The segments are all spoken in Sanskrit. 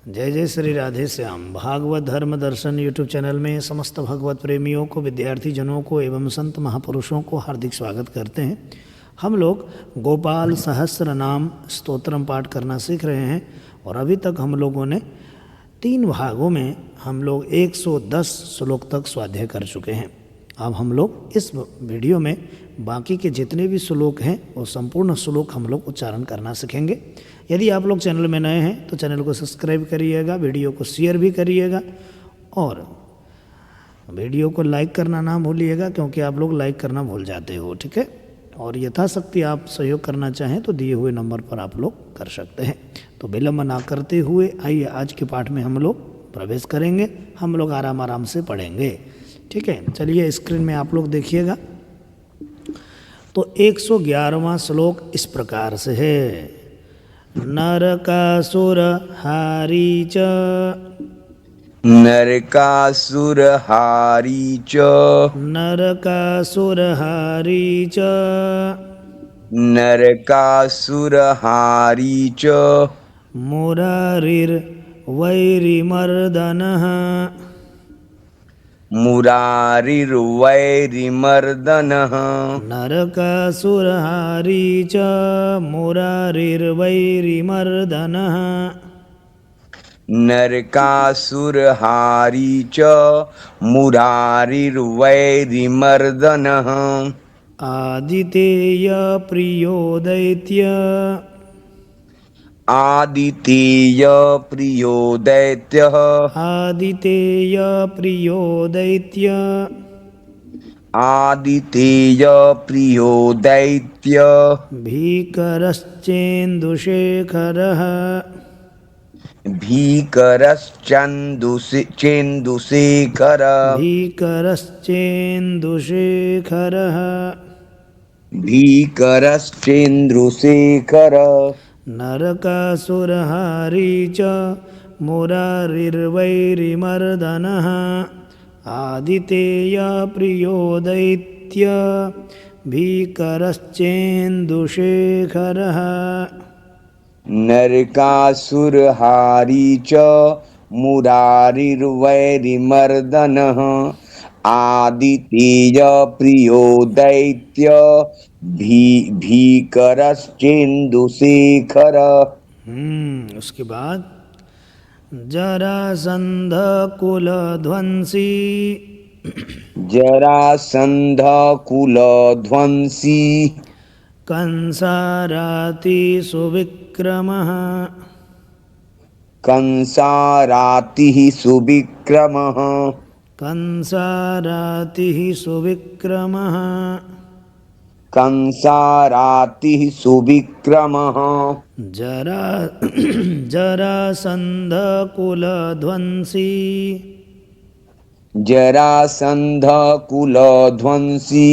जय जय श्री राधे श्याम। भागवत धर्म दर्शन यूट्यूब चैनल में समस्त भगवत प्रेमियों को, विद्यार्थी जनों को एवं संत महापुरुषों को हार्दिक स्वागत करते हैं। हम लोग गोपाल सहस्र नाम स्तोत्रम पाठ करना सीख रहे हैं और अभी तक हम लोगों ने 3 भागों में हम लोग 110 श्लोक तक स्वाध्याय कर चुके हैं। अब हम लोग इस वीडियो में बाकी के जितने भी श्लोक हैं वो संपूर्ण श्लोक हम लोग उच्चारण करना सीखेंगे। यदि आप लोग चैनल में नए हैं तो चैनल को सब्सक्राइब करिएगा, वीडियो को शेयर भी करिएगा और वीडियो को लाइक करना ना भूलिएगा, क्योंकि आप लोग लाइक करना भूल जाते हो, ठीक है। और यथाशक्ति आप सहयोग करना चाहें तो दिए हुए नंबर पर आप लोग कर सकते हैं। तो विलम्ब ना करते हुए आइए आज के पाठ में हम लोग प्रवेश करेंगे। हम लोग आराम आराम से पढ़ेंगे, ठीक है। चलिए स्क्रीन में आप लोग देखिएगा। तो 111वां श्लोक इस प्रकार से है। नरकासुर हारी च, नरकासुर हारी च, नरकासुर हारी च, नरकासुर हारी च, मुरारिर्वैरिमर्दनः, मुरारिर्वैरिमर्दनः, नरकासुर हारी च मुरारिर्वैरिमर्दनः, नरकासुर हारी च, मुरारिर्वैरिमर्दनः, आदितेय प्रियो दैत्य, आदितेय प्रियो दैत्यः, आदितेय प्रियो दैत्य, आदितेय प्रियो दैत्य, भीकरश्चेन्दुशेखरः, भीकरश्चेन्दुशेखर, भीकरश्चेन्दुशेखरः, भीकरश्चेन्दुशेखर, नरकासुर हारी च मुरारिर्वैरिमर्दनः, आदितेय प्रियो दैत्य, भीकरश्चेन्दुशेखरः। नरकासुर हारी च मुरारिर्वैरिमर्दनः, आदितेय प्रियो दैत्य, भीकरश्चेन्दुशेखर। उसके बाद जरासंध कुलध्वंसी, जरासंध कुलध्वंसी, कंसाराति सुविक्रमः, कंसारातिः सुविक्रमः, कंसारातिः सुविक्रमः, कंसारातिः सुविक्रमः, जरासंध कुलध्वंसी, जरासंध कुलध्वंसी,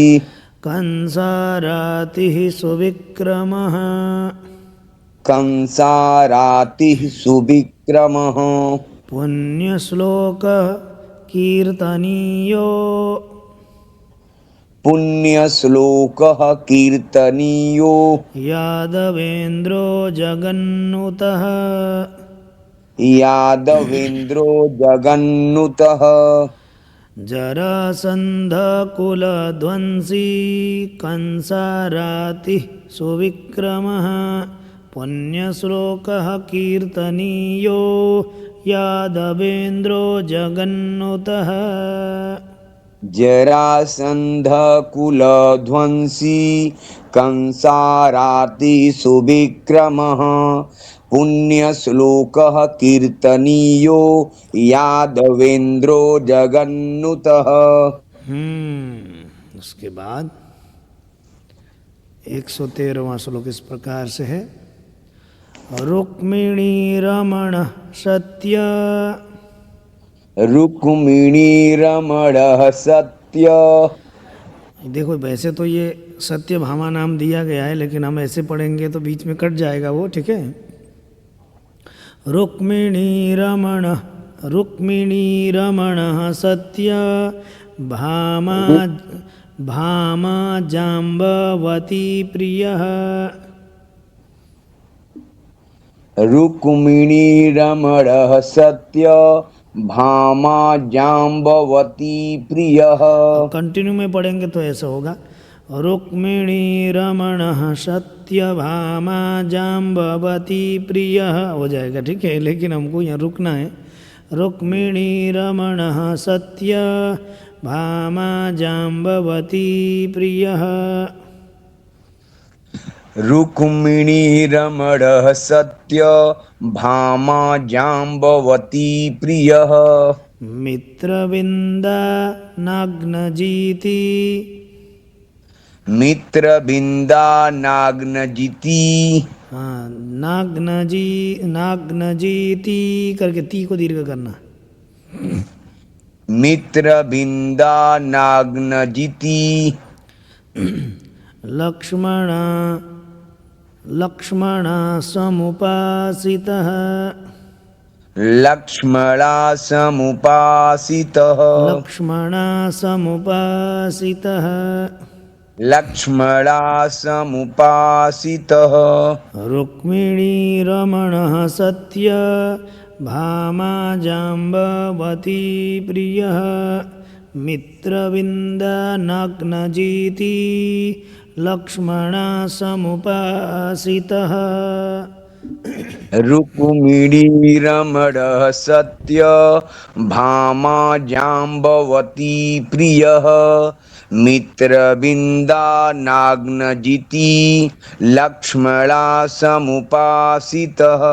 कंसारातिः सुविक्रमः, कंसारातिः सुविक्रमः, पुण्यश्लोकः कीर्तनीयो, पुण्यश्लोकः कीर्तनीयो, यादवेन्द्रो जगन्नुतः, यादवेन्द्रो जगन्नुतः, जरासंध कुलध्वंसी, कंसारातिः सुविक्रमः, पुण्यश्लोकः कीर्तनीयो, यादवेन्द्रो जगन्नुतः। जरासंध कुलध्वंसी, कंसारातिः सुविक्रमः, पुण्यश्लोकः कीर्तनीयो, यादवेन्द्रो जगन्नुतः। उसके बाद 113वां श्लोक इस प्रकार से है। रुक्मिणी रमण सत्य, रुक्मिणी रमण सत्य। देखो वैसे तो ये सत्य भामा नाम दिया गया है, लेकिन हम ऐसे पढ़ेंगे तो बीच में कट जाएगा वो, ठीक है। रुक्मिणी रमण सत्य, भामा जाम्बवती प्रियः, रुक्मिणीरमणः सत्य भामा जाम्बवती प्रियः। अब कंटिन्यू में पढ़ेंगे तो ऐसा होगा, रुक्मिणी रमण सत्यभामा जाम्बवती प्रिय हो जाएगा, ठीक है। लेकिन हमको यहाँ रुकना है, रुक्मिणी रमण सत्य भामा जाम्बवती प्रिय। रुक्मिणीरमणः सत्य भामा जाम्बवती प्रियः। मित्रविन्दा नाग्नजीति, मित्रबिन्दा नाग्नजिति। हाँ नाग्नजीति करके ती को दीर्घ करना, मित्रबिन्दा नाग्नजिति। लक्ष्मण लक्ष्मणा समुपासितः, लक्ष्मणा समुपासितः। लक्ष्मणा समुपासितः, लक्ष्मणा समुपासितः। रुक्मिणी रमणः सत्य भामा जाम्बवती प्रियः, मित्रविन्दा नाग्नजीति लक्ष्मणा समुपासितः। रुक्मिणीरमणः सत्य भामा जाम्बवती प्रियः, मित्रबिन्दा नाग्नजिति लक्ष्मणा समुपासितः।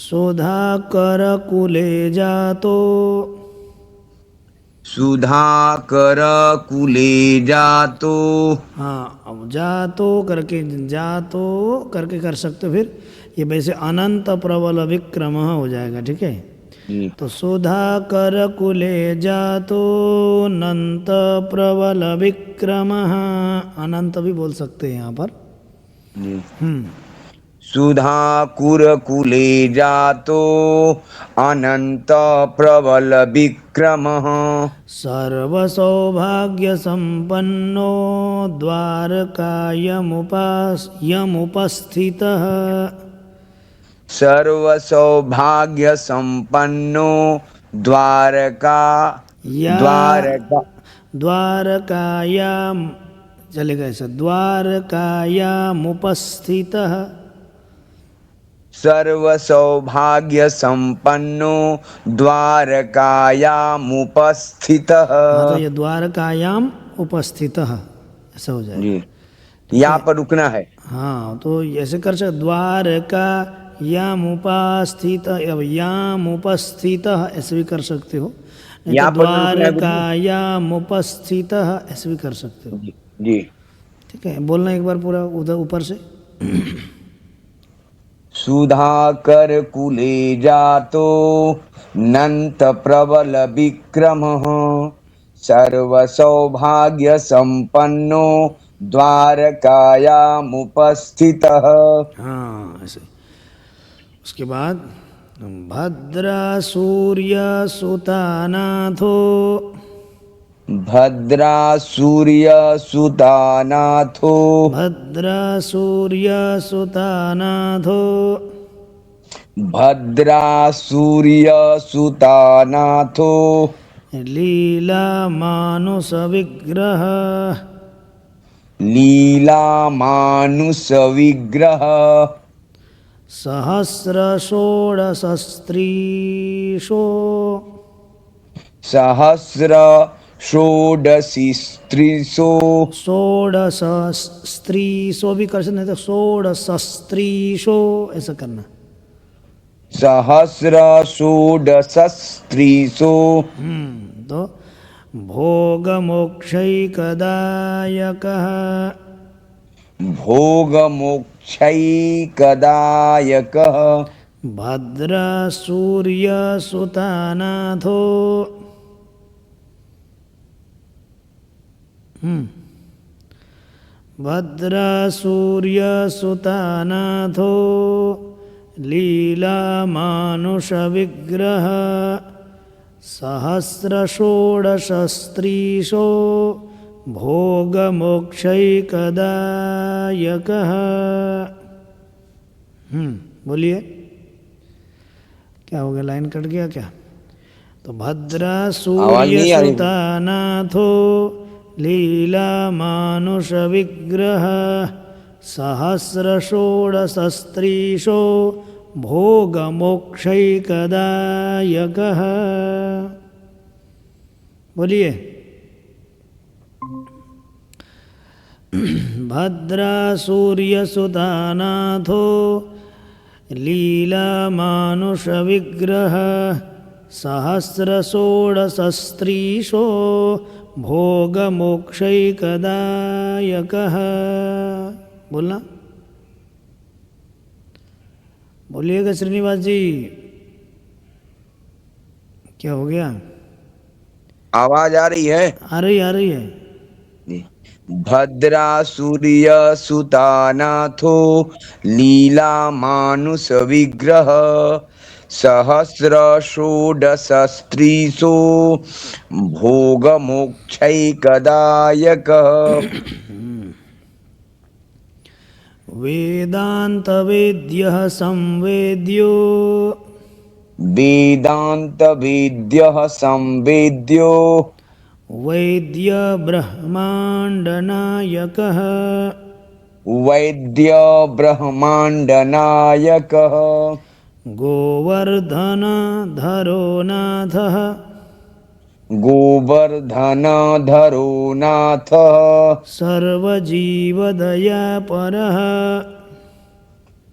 सुधाकरकुले जातो, सुधाकरकुले जातो। हाँ अब जातो करके कर सकते हो, फिर ये वैसे अनंत प्रबल विक्रम हो जाएगा, ठीक है। तो सुधाकर कुले जातो अनंत प्रबल विक्रम, अनंत भी बोल सकते हैं यहाँ पर। सुधाकुरकुले जातो अनंत प्रबल विक्रमः। सर्वसौभाग्यसम्पन्नो द्वारकायमुपस्थितः, सर्वसौभाग्यसम्पन्नो द्वारकायाम चलेगा ऐसा, द्वारकायामुपस्थितः, सर्वसौभाग्यसम्पन्नो द्वारकायामुपस्थितः। हाँ तो ये द्वारकायाम उपस्थितः ऐसा हो जाएगा। जी, यहाँ पर रुकना है। हाँ तो ऐसे कर सकते, द्वारकायामुपस्थित, अब यामुपस्थितः ऐसे भी कर सकते हो, नहीं तो द्वारकायामुपस्थितः ऐसे भी कर सकते हो। जी ठीक है, बोलना एक बार पूरा उधर ऊपर से। सुधाकर कुले जातो नंत प्रबल विक्रमः, सर्वसौभाग्य संपन्नो द्वारकायामुपस्थितः। हाँ ऐसे। उसके बाद भद्रासूर्य सुतानाथो, भद्रासूर्य सुतानाथो। भद्रासूर्य सुतानाथो, भद्रासूर्य सुतानाथो। लीला मानुष विग्रह, लीला मानुष विग्रह। सहस्र षोडशस्त्रीषु, सहस्र षोडशी स्त्रीषु। षोडश स्त्रीषु भी कर सकते, नहीं तो षोडशस्त्रीषु ऐसा करना। सहस्र षोडश स्त्रीषु। तो भोगमोक्षैकदायकः, भोगमोक्षैकदायकः। भद्रसूर्यसुतानाथो, भद्रसूर्यसुतानाथो लीलामानुषविग्रह, सहस्रषोडशस्त्रीषु भोगमोक्षैकदायकः। बोलिए, क्या हो गया, लाइन कट गया क्या? तो भद्रा आवाज सूर्य नहीं आ रही। सुतानाथो लीला मानुष विग्रह सहस्र षोडशस्त्रीशो भोग मोक्षैकदायकः। बोलिए, भद्रा सूर्य सुतानाथो लीला मानुष विग्रह सहस्र षोडशस्त्रीशो भोग मोक्षैकदायकः। बोलना, बोलिएगा श्रीनिवास जी, क्या हो गया? आवाज आ रही है? आ रही है। भद्रा सूर्य सुतानाथो लीला मानुष विग्रह सहस्र षोडशस्त्रीशो भोग मोक्षैकदायक। वेदांत वेद्यः संवेद्यो वेदांत वेद्यः संवेद्यो वैद्य ब्रह्मांडनायकः। वैद्य ब्रह्मांड नायकः गोवर्धन धरो नाथः गोवर्धनधरो नाथः सर्वजीवदयापरः।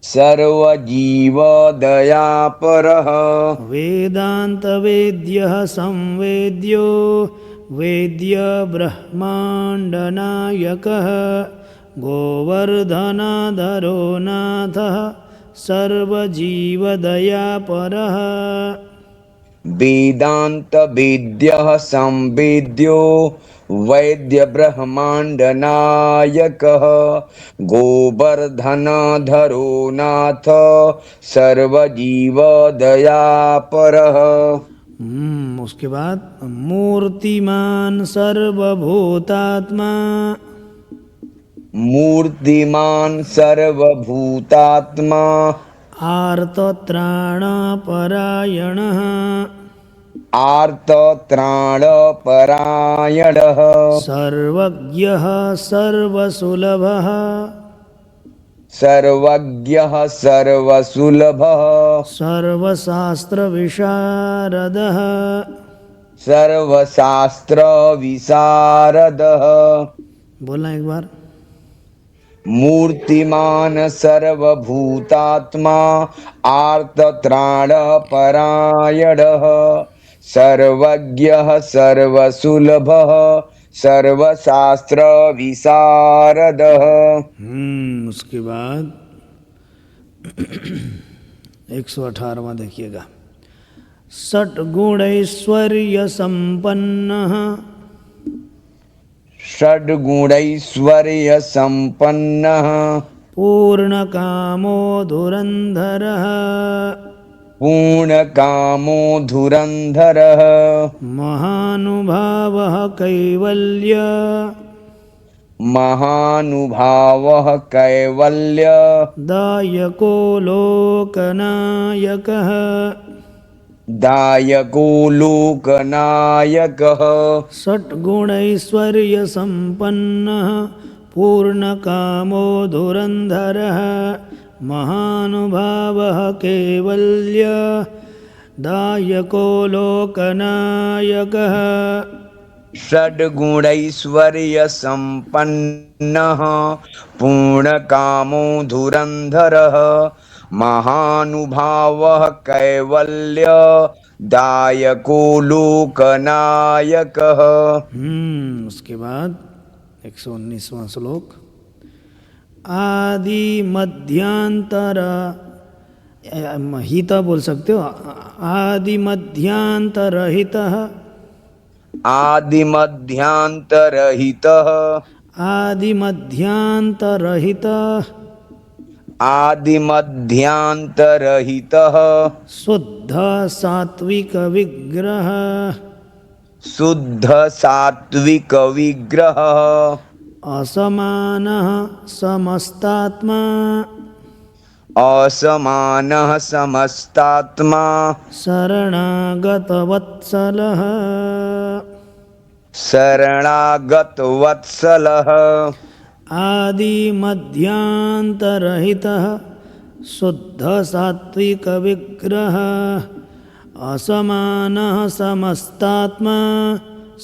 सर्वजीवदयापरः वेदांत वेद्यः संवेद्यो वेद्य ब्रह्मांडनायकः गोवर्धनधरो नाथः सर्वजीवदयापरः। वेदांत वेद्यः संवेद्यो वैद्य ब्रह्मांड नायकः गोवर्धनधरो नाथ सर्वजीवदयापरः। उसके बाद मूर्तिमान सर्वभूतात्मा मूर्तिमान सर्वभूतात्मा आर्तत्राणपरायणः आर्तत्राणपरायणः सर्वज्ञः सर्वसुलभः सर्वज्ञः सर्वसुलभः सर्वशास्त्रविशारदः। सर्वशास्त्रविशारदः। बोलना एक बार। मूर्तिमान सर्वभूतात्मा आर्तत्राणपरायणः सर्वज्ञः सर्वसुलभः सर्वशास्त्रविशारदः। उसके बाद 118वां देखिएगा। षट्गुणैश्वर्य संपन्नः षड्गुणैश्वर्य संपन्नः पूर्णकामो धुरन्धरः पूर्णकामो धुरन्धरः महानुभावः कैवल्य महानुभावः कैवल्य दायको लोकनायकः दायको लोकनायकः। षट्गुणैश्वर्य संपन्नः पूर्णकामो धुरन्धरः महानुभावः कैवल्य दायको लोकनायकः। षड्गुणैश्वर्य संपन्नः पूर्णकामो धुरन्धरः महानुभावः कैवल्य दायको लोकनायकः। उसके बाद 119वां श्लोक। आदि मध्यांतर हित बोल सकते हो, आदि मध्यांतरहितः आदिमध्यांतरहितः आदिमध्यांतरहितः आदिमध्यांतरहितः शुद्ध सात्विक विग्रह शुद्ध सात्विक विग्रह असमानः समस्तात्मा असमानः समस्तात्मा शरणागतवत्सलः शरणागतवत्सलः आदिमध्यान्तरहितः शुद्धसात्विकविग्रहः असमानः समस्तात्मा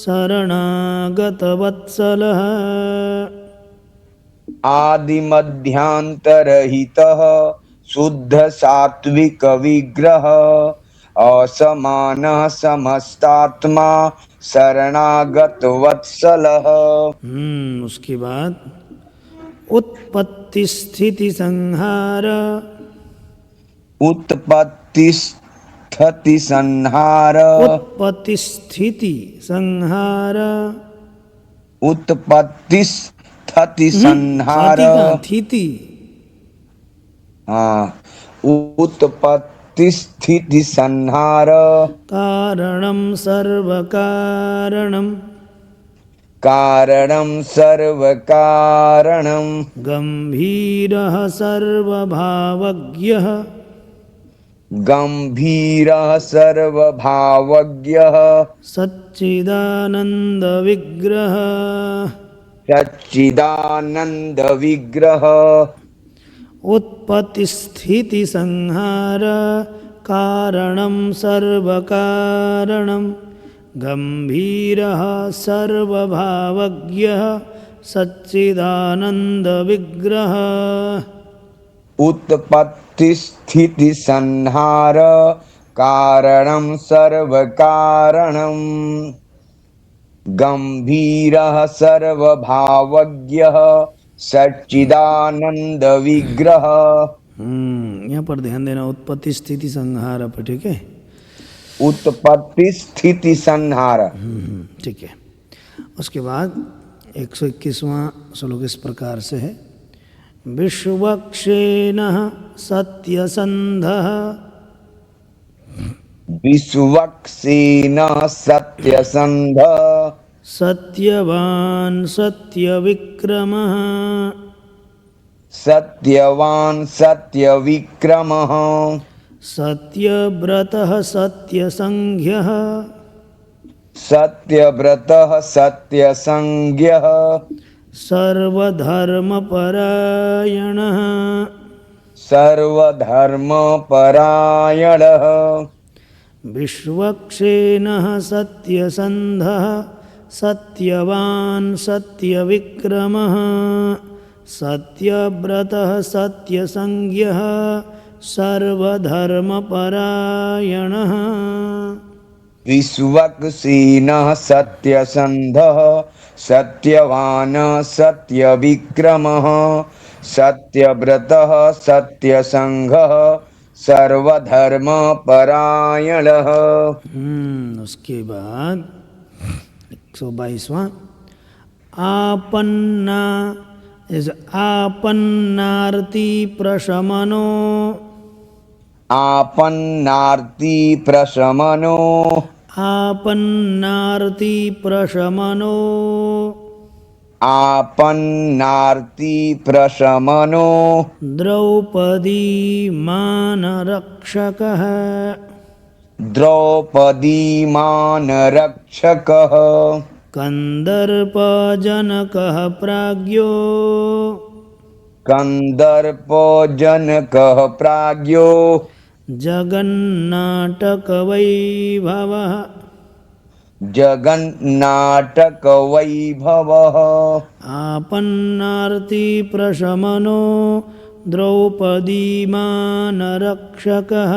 शरणागतवत्सलः आदिमध्यांतरहितः शुद्ध सात्विक विग्रह असमानः समस्तात्मा शरणागत वत्सलः। उसके बाद उत्पत्ति स्थिति संहार उत्पत्ति स्थिति संहार उत्पत्ति स्थिति संहार उत्पत्ति स्थिति संहार थीति हाँ उत्पत्ति स्थिति संहार कारणं सर्वकारणं कारणं सर्वकारणं गंभीरः सर्वभावज्ञः गंभीरः सर्वभावज्ञः सच्चिदानन्दविग्रहः सच्चिदानन्दविग्रह उत्पत्तिस्थिति संहार कारणं सर्वकारणं गंभीरः सर्वभावज्ञः सच्चिदानन्दविग्रहः उत्पत्ति स्थिति संहार कारणं सर्वकारणं गंभीरः सर्वभावज्ञः सच्चिदानंद विग्रह। यहाँ पर ध्यान देना उत्पत्ति स्थिति संहार पर, ठीक है। उत्पत्ति स्थिति संहार, ठीक है। उसके बाद 121वां श्लोक इस प्रकार से है। विश्वक्षेणः सत्यसन्धः विश्वक्सेनः सत्यसन्धः सत्यवान् सत्यविक्रमः सत्यवान् सत्यविक्रमः सत्यव्रतः सत्यसंज्ञः सत्यव्रतः सत्यसंज्ञः सर्वधर्मपरायणः सर्वधर्मपरायणः विश्वक्षेणः सत्यसन्धः सत्यवान् सत्यविक्रमः सत्यव्रतः सत्यसंज्ञः सर्वधर्मपरायणः विश्वक्सेनः सत्यसन्धः सत्यवान् सत्यविक्रमः सत्यव्रतः सत्यसंघः सर्वधर्मपरायणः। उसके बाद 122वां आपन्ना आपन्नार्ति प्रशमनो आपन्नार्ति प्रशमनो आपन्नार्ति प्रशमनो आपन्नार्ति प्रशमनो द्रौपदी मानरक्षकः द्रौपदी मानरक्षकः कन्दर्पजनकः प्राज्ञो कन्दर्पजनकः प्राज्ञो जगन्नाटकवैभवः जगन्नाटकवैभवः आपन्नार्ति प्रशमनो द्रौपदी मानरक्षकः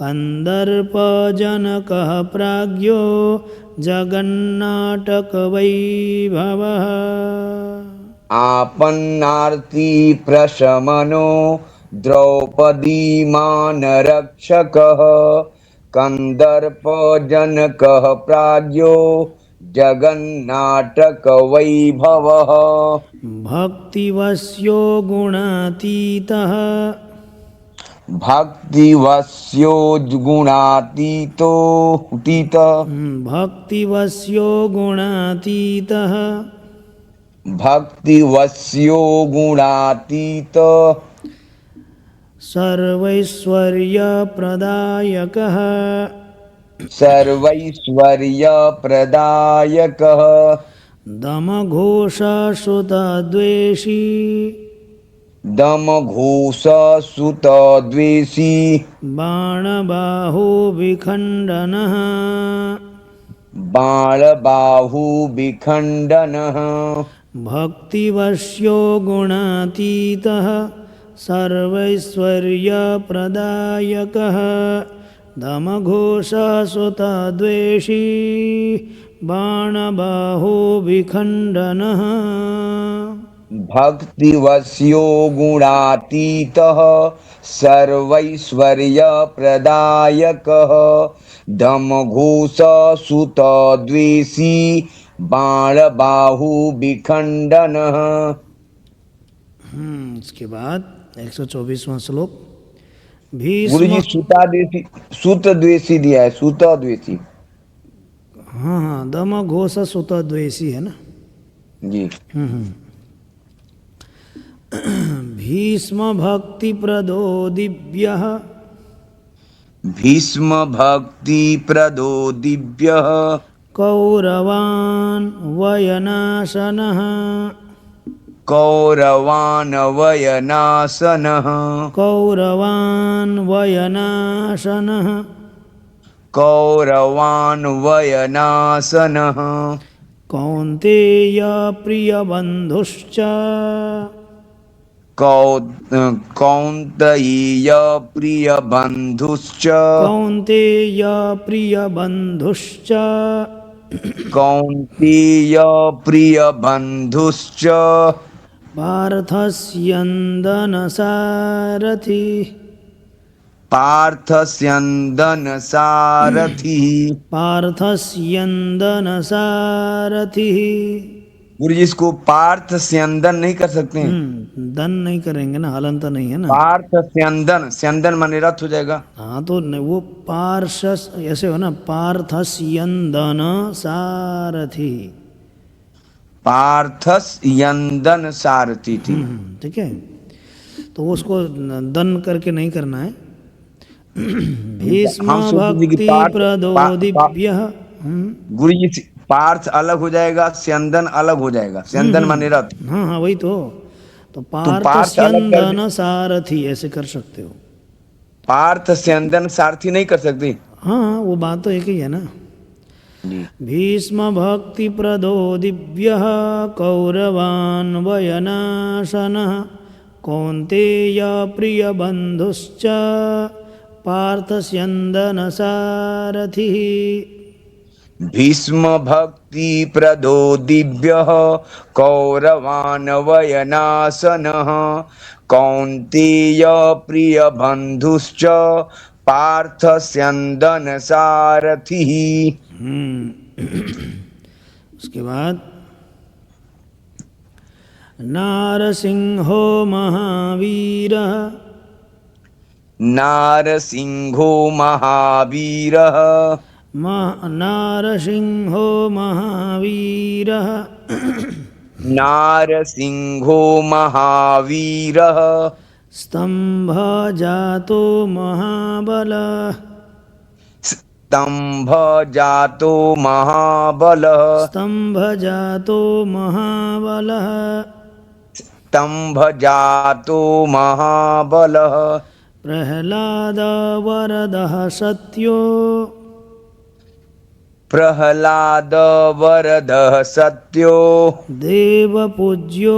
कन्दर्पजनकः प्राज्ञो जगन्नाटकवैभवः आपन्नार्ति प्रशमनो द्रौपदी मानरक्षकः कन्दर्पजनकः प्राज्ञो जगन्नाटकवैभवः भक्तिवश्यो गुणातीतः भक्तिवश्यो गुणातीतो भक्तिवश्यो गुणातीतः भक्तिवश्यो गुणातीत सर्वैश्वर्यप्रदायकः सर्वैश्वर्यप्रदायकः दमघोषश्रुतद्वेषी दमघोषसुतद्वेषी बाणबाहुविखण्डनः बाणबाहुविखण्डनः भक्तिवश्यो गुणातीतः सर्वैश्वर्यप्रदायकः दमघोषसुतद्वेषी बाणबाहुविखण्डनः भक्तिवश्यो गुणातीतः सर्वैश्वर्यप्रदायकः दमघोषसुतद्वेषी बाणबाहुविखण्डनः। इसके बाद 124वां श्लोक। गुरु भीष्म। जी सुताद्वेषी सुतद्वेषी दिया है, सुतद्वेषी। हाँ हाँ, दमघोष सुतद्वेषी है ना। जी। भीष्म भक्तिप्रदो दिव्यः भीष्म भक्तिप्रदो दिव्यः कौरवान् वयनाशनः कौरवान् वयनाशनः कौरवान् वयनाशनः कौरवान् वयनाशनः कौन्तेय प्रियबन्धुश्च कौन्तेय प्रियबन्धुश्च कौन्तेय प्रियबन्धुश्च कौन्तेय प्रियबन्धुश्च पार्थस्यन्दनसारथि पार्थस्यन्दनसारथिः पार्थस्यन्दनसारथिः। गुरु जी इसको पार्थ स्यंदन नहीं कर सकते हैं? दन नहीं करेंगे ना, हलंत नहीं है ना। पार्थ स्यंदन, स्यंदन माने रथ हो जाएगा। हाँ तो वो पार्श ऐसे हो ना, पार्थस्यन्दन सारथि। पार्थस यंदन सारथी थी। ठीक है, तो उसको दन करके नहीं करना है। भीष्म भक्ति प्रदो दिव्यः। गुरु जी पार्थ अलग हो जाएगा, स्यंदन अलग हो जाएगा। स्यंदन माने रथ। हाँ हाँ वही तो पार्थ पार्थ अलग कर स्यंदन सारथी ऐसे कर सकते हो। पार्थ स्यंदन सारथी नहीं कर सकती। हाँ वो बात तो एक ही है ना। भीष्म भक्ति प्रदो दिव्यः कौरवान् वयनाशनः कौन्तेय प्रियबन्धुश्च पार्थस्यन्दन सारथिः। भीष्म भक्ति प्रदो दिव्यः कौरवान् वयनाशनः कौन्तेय प्रियबन्धुश्च पार्थस्यन्दन सारथिः। उसके बाद नारसिंहो महावीरः नारसिंहो महावीरः नारसिंहो महावीरः नारसिंहो महावीरः स्तम्भजातो महाबलः स्तम्भजातो महाबलः स्तम्भजातो महाबलः स्तम्भजातो महाबलः प्रह्लादवरदः सत्यो प्रह्लादवरदः सत्यो देवपूज्यो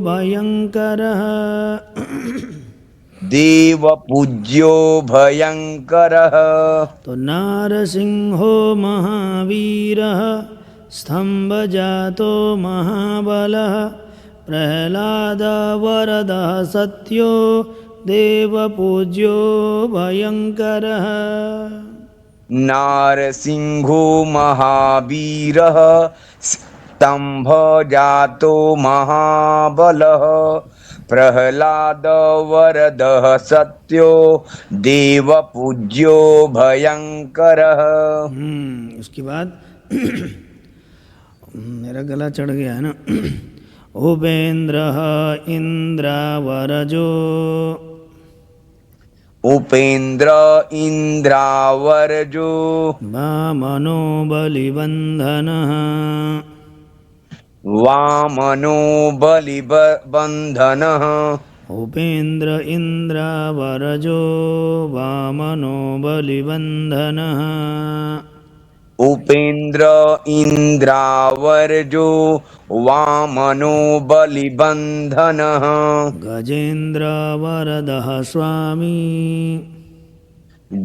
भयङ्करः देवपूज्यो भयङ्करः। तो नारसिंहो महावीरः स्तम्भजातो महाबलः प्रह्लादवरदः सत्यो देवपूज्यो भयङ्करः। नारसिंहो महावीरः स्तम्भजातो महाबलः प्रह्लादवरदः सत्यो देवपूज्यो भयङ्करः। उसके बाद मेरा गला चढ़ गया है ना। उपेन्द्रः इन्द्रावरजो उपेन्द्र इंद्रावरजो वामनो बलिबन्धनः वामनो बलिबन्धनः उपेन्द्र इन्द्रावरजो वामनो बलिबन्धनः उपेन्द्र इंद्रावरजो वामनो बलिबन्धनः गजेन्द्रवरदः स्वामी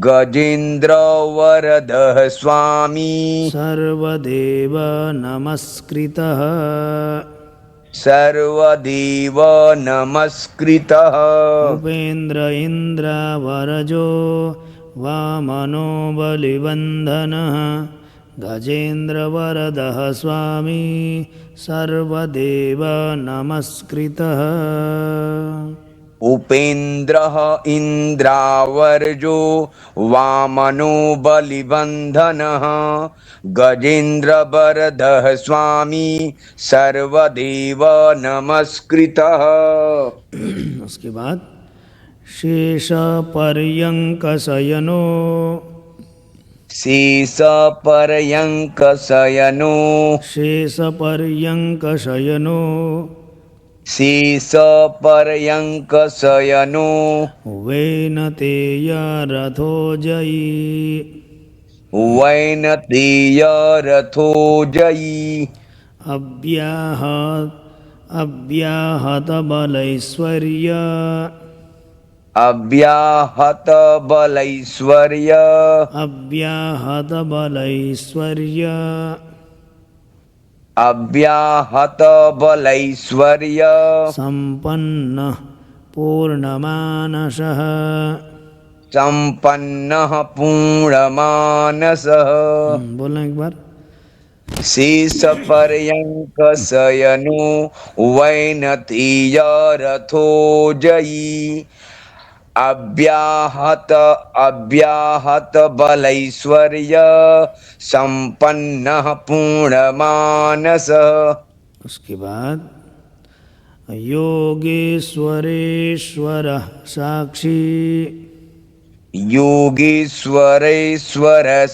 गजेन्द्रवरदः स्वामी सर्वदेव नमस्कृतः सर्वदेव नमस्कृतः उपेन्द्र इन्द्रावरजो वामनो बलिबन्धनः गजेन्द्रवरदः स्वामी सर्वदेव नमस्कृतः उपेन्द्रः इन्द्रावरजो वामनो बलिबन्धनः गजेन्द्रवरदः स्वामी सर्वदेव नमस्कृतः। उसके बाद शेषपर्यङ्कशयनो शेषपर्यङ्कशयनो शेषपर्यङ्कशयनो शेषपर्यङ्कशयनो वैनतेयरथो जयी वैनतेयरथो जयी अव्याहतबलैश्वर्य अव्याहतबलैश्वर्य अव्याहतबलैश्वर्य अव्याहतबलैश्वर्य सम्पन्नः पूर्णमानसः सम्पन्नः पूर्णमानसः। बोलना एक बार। शेषपर्यङ्कशयनो वैनतेयरथो जयी अव्याहतबलैश्वर्य सम्पन्नः पूर्णमानसः। उसके बाद योगेश्वरेश्वरः साक्षी योगेश्वरेश्वरः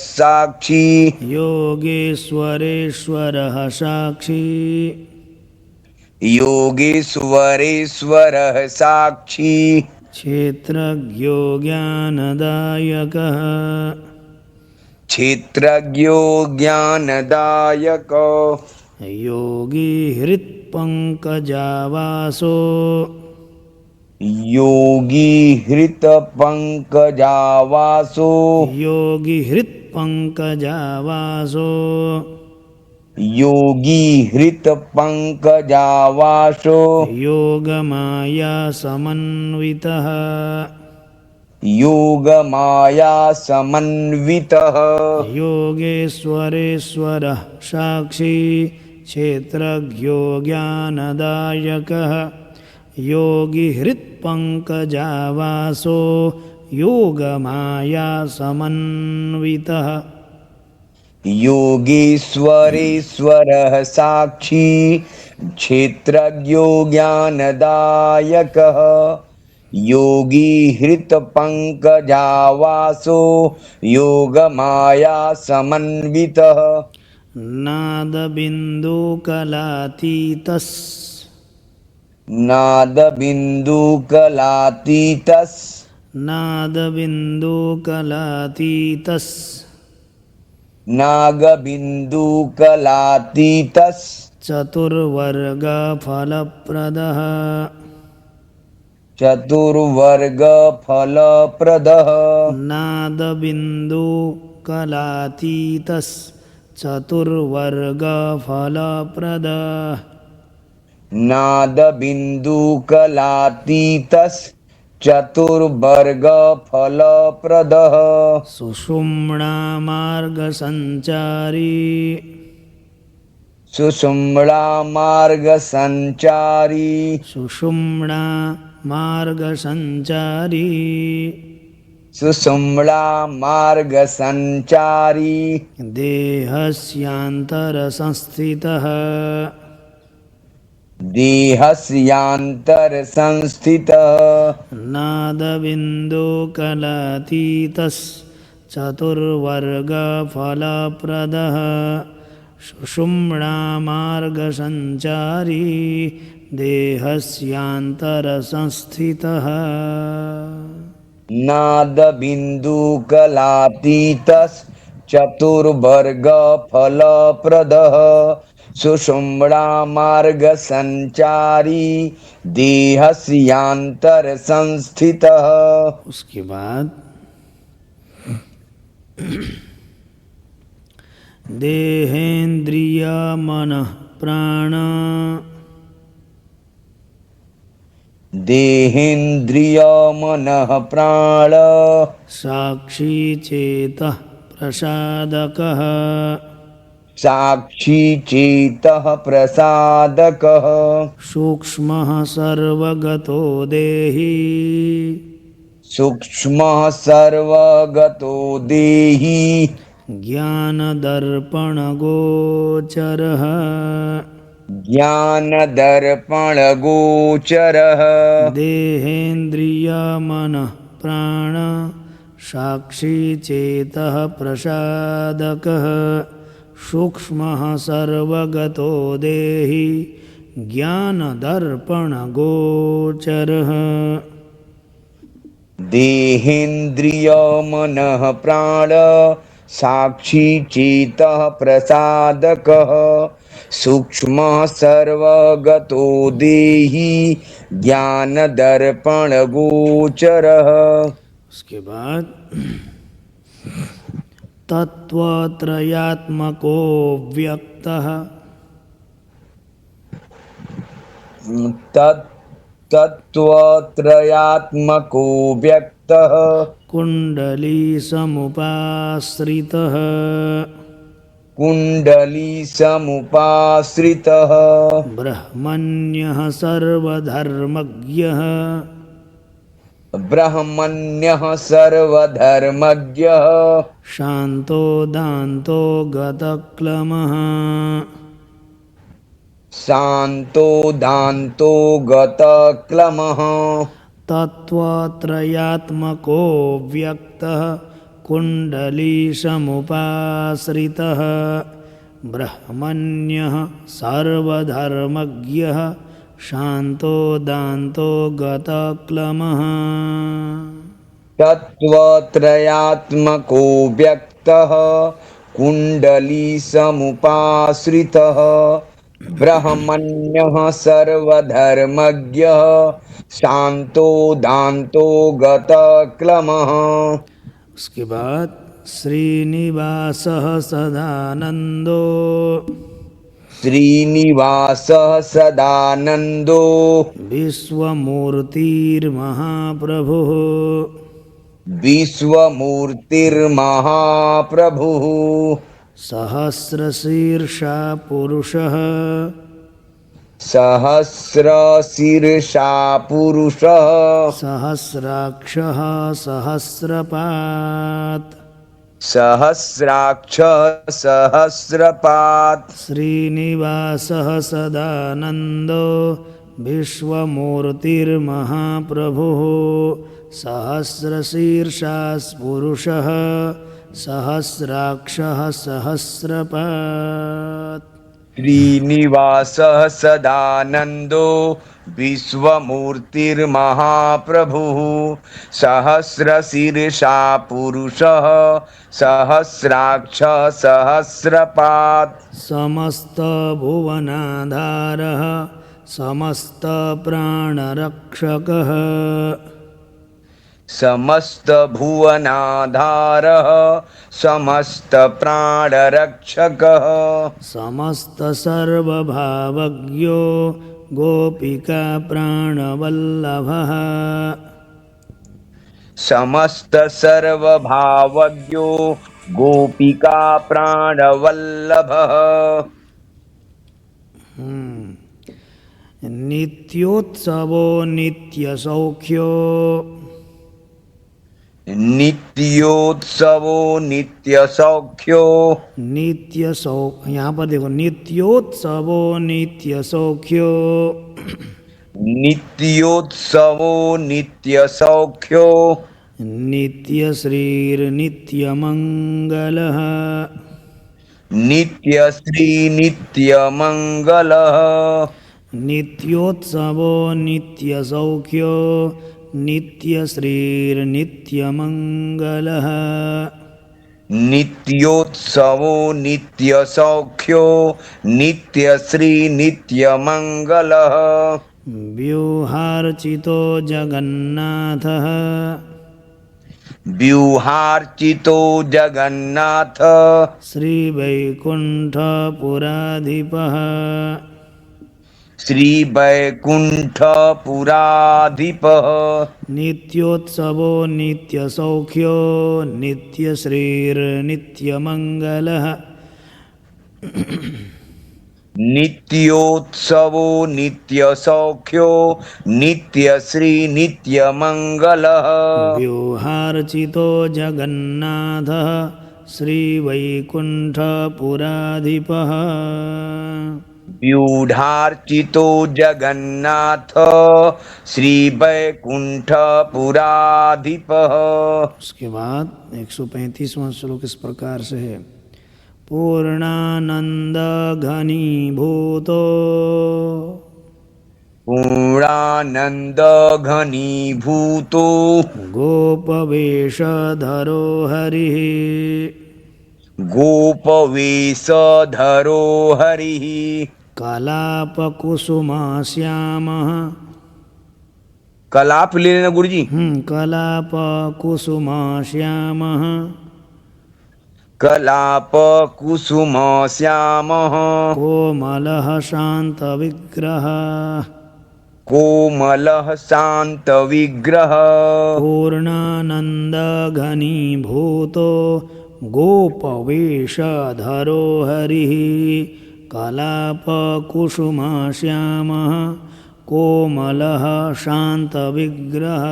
साक्षी योगेश्वरेश्वरः साक्षी योगेश्वरेश्वरः साक्षी क्षेत्रज्ञो ज्ञानदायकः क्षेत्रज्ञो ज्ञानदायक योगी हृत्पङ्कजावासो योगी हृतपङ्कजावासो योगी हृत्पङ्कजावासो योगी हृतपङ्कजावासो योगमाया समन्वितः योगमाया समन्वितः योगेश्वरेश्वरः साक्षी क्षेत्रज्ञो ज्ञानदायकः योगी हृत्पङ्कजावासो योगमाया समन्वितः योगेश्वरेश्वरः साक्षी क्षेत्रज्ञो ज्ञानदायकः योगी हृतपङ्कजावासो योगमाया समन्वितः नादबिन्दुकलातीतस् नादबिन्दुकलातीतस् नादबिन्दुकलातीतस् नागबिन्दुकलातीतस् चतुर्वर्गफलप्रदः चतुर्वर्गफलप्रदः नादबिन्दुकलातीतस् चतुर्वर्गफलप्रदः नादबिन्दुकलातीतस् चतुर्वर्गफलप्रदः सुषुम्णा मार्गसञ्चारी सुषुम्णा मार्गसञ्चारी सुषुम्णा मार्गसञ्चारी सुषुम्णा मार्गसञ्चारी देहस्यान्तरसंस्थितः देहस्यान्तर संस्थितः नादबिन्दुकलातीतश्चतुर्वर्गफलप्रदः सुषुम्णामार्गसञ्चारी देहस्यान्तरसंस्थितः। नादबिन्दुकलातीतश्चतुर्वर्गफलप्रदः सुषुम्णामार्गसञ्चारी देहस्यान्तर संस्थितः। उसके बाद देहेन्द्रिय मनः प्राण देहेन्द्रिय मनः प्राण साक्षी चेतः प्रसादकः साक्षी चेतः प्रसादकः सूक्ष्मः सर्वगतो देही सूक्ष्मः सर्वगतो देही ज्ञानदर्पणगोचरः ज्ञानदर्पणगोचरः देहेन्द्रियमनः प्राण साक्षी चेतः प्रसादकः सूक्ष्मः सर्वगतो देही ज्ञानदर्पणगोचरः। देहेन्द्रिय मनः प्राण साक्षी चेतः प्रसादकः सूक्ष्मः सर्वगतो देही ज्ञानदर्पणगोचरः। उसके बाद तत्त्वत्रयात्मको व्यक्तः तत्त्वत्रयात्मको व्यक्तः कुण्डली समुपाश्रितः कुण्डली समुपाश्रितः ब्रह्मण्यः सर्वधर्मज्ञः ब्रह्मण्यः सर्वधर्मज्ञः शान्तो दान्तो गतक्लमः शान्तो दान्तो गतक्लमः तत्त्वत्रयात्मको व्यक्तः कुण्डली समुपाश्रितः ब्रह्मण्यः सर्वधर्मज्ञः शान्तो दान्तो गतक्लमः। तत्त्वत्रयात्मको व्यक्तः कुण्डली समुपाश्रितः ब्रह्मण्यः सर्वधर्मज्ञः शान्तो दान्तो गतक्लमः। उसके बाद श्रीनिवासः सदानन्दो श्रीनिवासः सदानन्दो विश्वमूर्तिर्महाप्रभुः विश्वमूर्तिर्महाप्रभुः सहस्रशीर्षा पुरुषः सहस्रशीर्षा पुरुषः सहस्राक्षः सहस्रपात् सहस्राक्षः सहस्रपात् श्रीनिवासः सदानन्दो विश्वमूर्तिर्महाप्रभुः सहस्रशीर्षा पुरुषः सहस्राक्षः सहस्रपात्। श्रीनिवासः सदानन्दो विश्वमूर्तिर्महाप्रभुः सहस्रशीर्षा पुरुषः सहस्राक्षः सहस्रपात् समस्तभुवनाधारः समस्तप्राणरक्षकः समस्तभुवनाधारः समस्तप्राणरक्षकः समस्तसर्वभावज्ञो गोपिकाप्राणवल्लभः समस्तसर्वभावज्ञो गोपिका प्राणवल्लभः नित्योत्सवो नित्यसौख्यो नित्योत्सवो नित्य सौख्यो। नित्य सौ, यहाँ पर देखो नित्योत्सवो नित्य सौख्यो, नित्योत्सवो नित्य सौख्यो। नित्य श्रीर्नित्य मंगलः, नित्य श्री नित्य मंगलः। नित्योत्सवो नित्य सौख्यो, नित्य श्रीर्नित्य मंगलः, नित्योत्सवो नित्य सौख्यो नित्य श्री नित्य मंगलः। व्यूहार्चितो जगन्नाथः, व्यूहार्चितो जगन्नाथ। श्रीवैकुण्ठपुराधिपः, श्री वैकुंठपुराधिपः। नित्योत्सवो नित्यसौख्यो, नित्यश्रीर्नित्यमङ्गलः, नित्योत्सवो नित्य सौख्यो नित्य श्री नित्य मंगलः। व्यूहार्चितो जगन्नाथः, श्रीवैकुण्ठपुराधिपः, व्यूढ़ार्चितो जगन्नाथ श्री वैकुंठपुराधिपः। उसके बाद 135वां श्लोक इस प्रकार से है। पूर्णानंद घनीभूतो, पूर्णानंद घनीभूतो। गोपवेशधरो हरिः, गोपवेशधरो हरिः। कलापकुसुमाश्यामः, कलाप ले लेना गुरु जी। कलापकुसुमाश्यामः, कलाप कुसुम श्यामः। कोमलः शान्तविग्रहः, कोमलः शांत विग्रह। पूर्णानन्दघनीभूतो गोपवेशधरो हरिः, कलापकुसुमाश्यामः, कोमलः शान्तविग्रहः।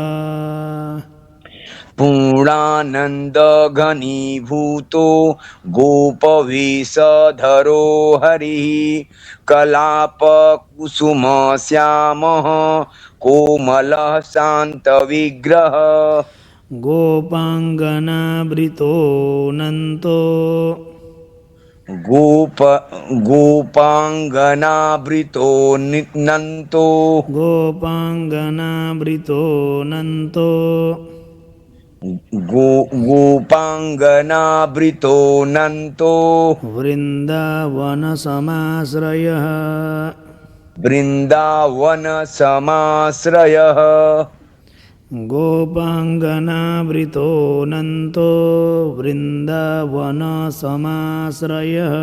पूर्णानंद घनीभूतो गोपवेशधरो हरिः। कलाप कुसुम श्यामः कोमलः शांत विग्रह। गोपाङ्गनावृतो नन्तो, गोपांगनावृतो नन्तो। गोपाङ्गनावृतो नन्तो, गोपांगनावृतो नन्तो। वृन्दावनसमाश्रयः, वृंदावन समाश्रयः। गोपाङ्गनावृतो नन्तो, वृन्दावनसमाश्रयः।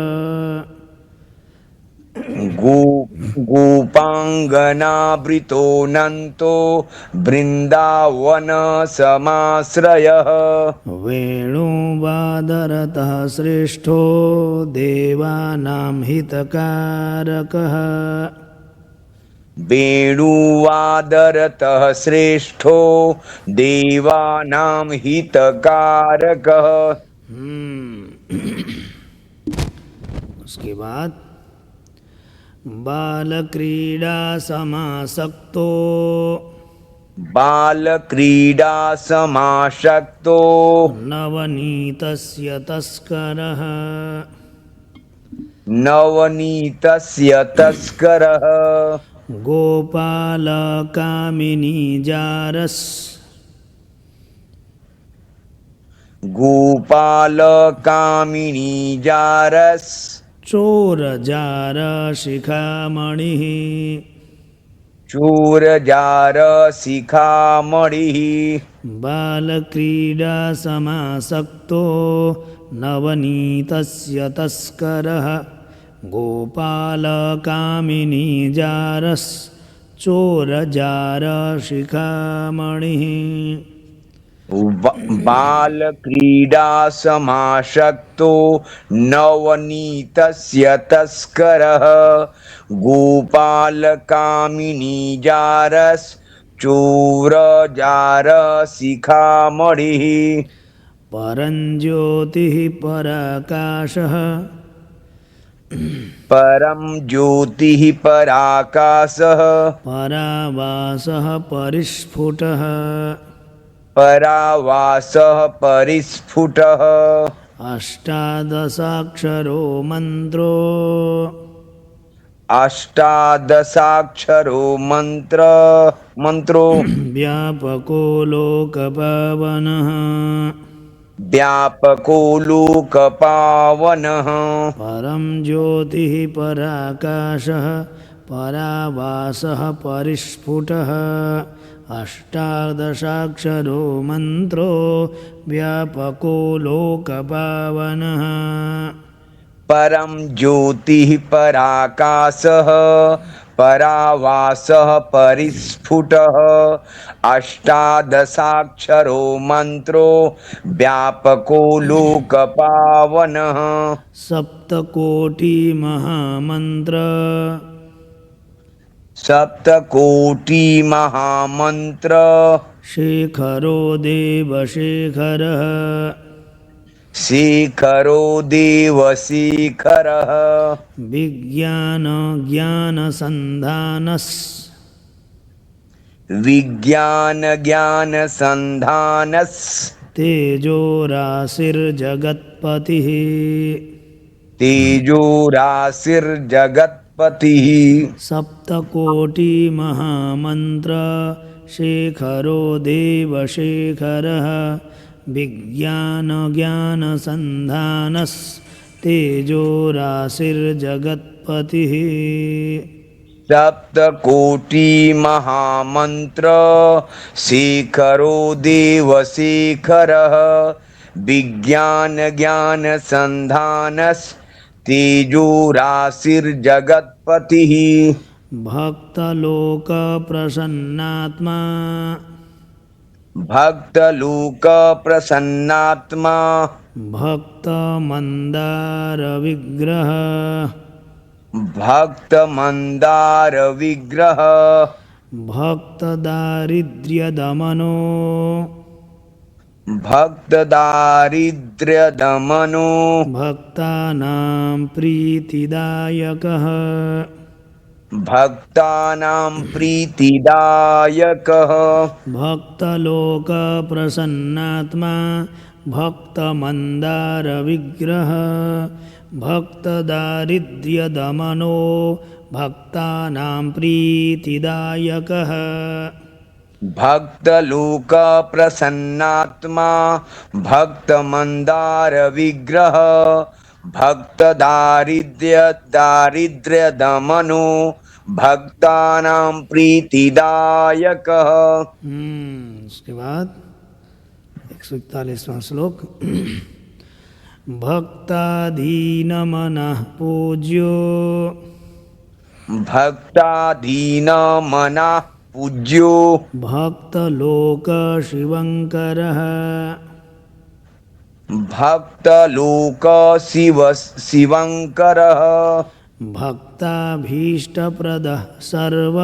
गोपांगनावृतो नन्तो वृंदावन समाश्रयः। वेणुवादरतः श्रेष्ठो देवानां हितकारकः, वेणुवादरतः श्रेष्ठो देवानां हितकारकः। उसके बाद बालक्रीडा समासक्तो, बालक्रीडा समासक्तो। नवनीतस्य तस्करः, नवनीतस्य तस्करः। गोपालकामिनी जारस्, गोपालकामिनी जारस्। चोरजारशिखामणिः, चोरजारशिखामणिः। बालक्रीडा समासक्तो नवनीतस्य तस्करः, गोपालकामिनी जारस् चोरजारशिखामणिः। बालक्रीडा समासक्तो नवनीतस्य तस्करः, गोपालकामिनी जारस् चूर जार शिखामणिः परञ्ज्योतिः पराकाशः परं ज्योतिः पराकाशः परावासः परिस्फुटः परावासः परिस्फुटः अष्टादशाक्षरो मन्त्रो अष्टादशाक्षरो मंत्रो व्यापको लोकपावनः व्यापको लोकपावनः परं ज्योतिः पराकाशः परावासः परिस्फुटः अष्टादशाक्षरो मन्त्रो व्यापको लोकपावनः परं ज्योतिः पराकाशः परावासः परिस्फुटः अष्टादशाक्षरो मंत्रो व्यापको लोकपावनः सप्तकोटिमहामन्त्र सप्तकोटि महामंत्र शेखरो देवशेखरः शेखरो देवशेखरः विज्ञानज्ञानसन्धानस् विज्ञान ज्ञान संधानस् तेजोराशिर्जगत्पतिः तेजो राशिर्जगत्पतिः सप्तकोटिमहामन्त्र शेखरो देवशेखरः विज्ञानज्ञानसन्धानस् तेजोराशिर्जगत्पतिः सप्तकोटि महामंत्र शेखरो देवशेखरः विज्ञान ज्ञान संधानस् तेजो राशिर्जगत्पतिः भक्तलोकप्रसन्नात्मा भक्तलोक प्रसन्नात्मा भक्तमन्दारविग्रह भक्त मंदार विग्रह भक्तदारिद्र्यदमनो भक्त दारिद्र्य दमनो भक्तानां प्रीतिदायकः भक्तानां प्रीतिदायकः भक्तलोकप्रसन्नात्मा भक्तमन्दारविग्रह भक्तदारिद्र्यदमनो भक्तानां प्रीतिदायकः भक्तलोक प्रसन्नात्मा भक्त मंदार विग्रह भक्त दारिद्र्य दमनो भक्तानां प्रीतिदायकः। उसके बाद 141वां श्लोक भक्ताधीनमनः पूज्यो भक्ताधीन मना पूज्यो भक्तलोकशिवङ्करः भक्तलोक शिवङ्करः भक्ताभीष्टप्रदः सर्व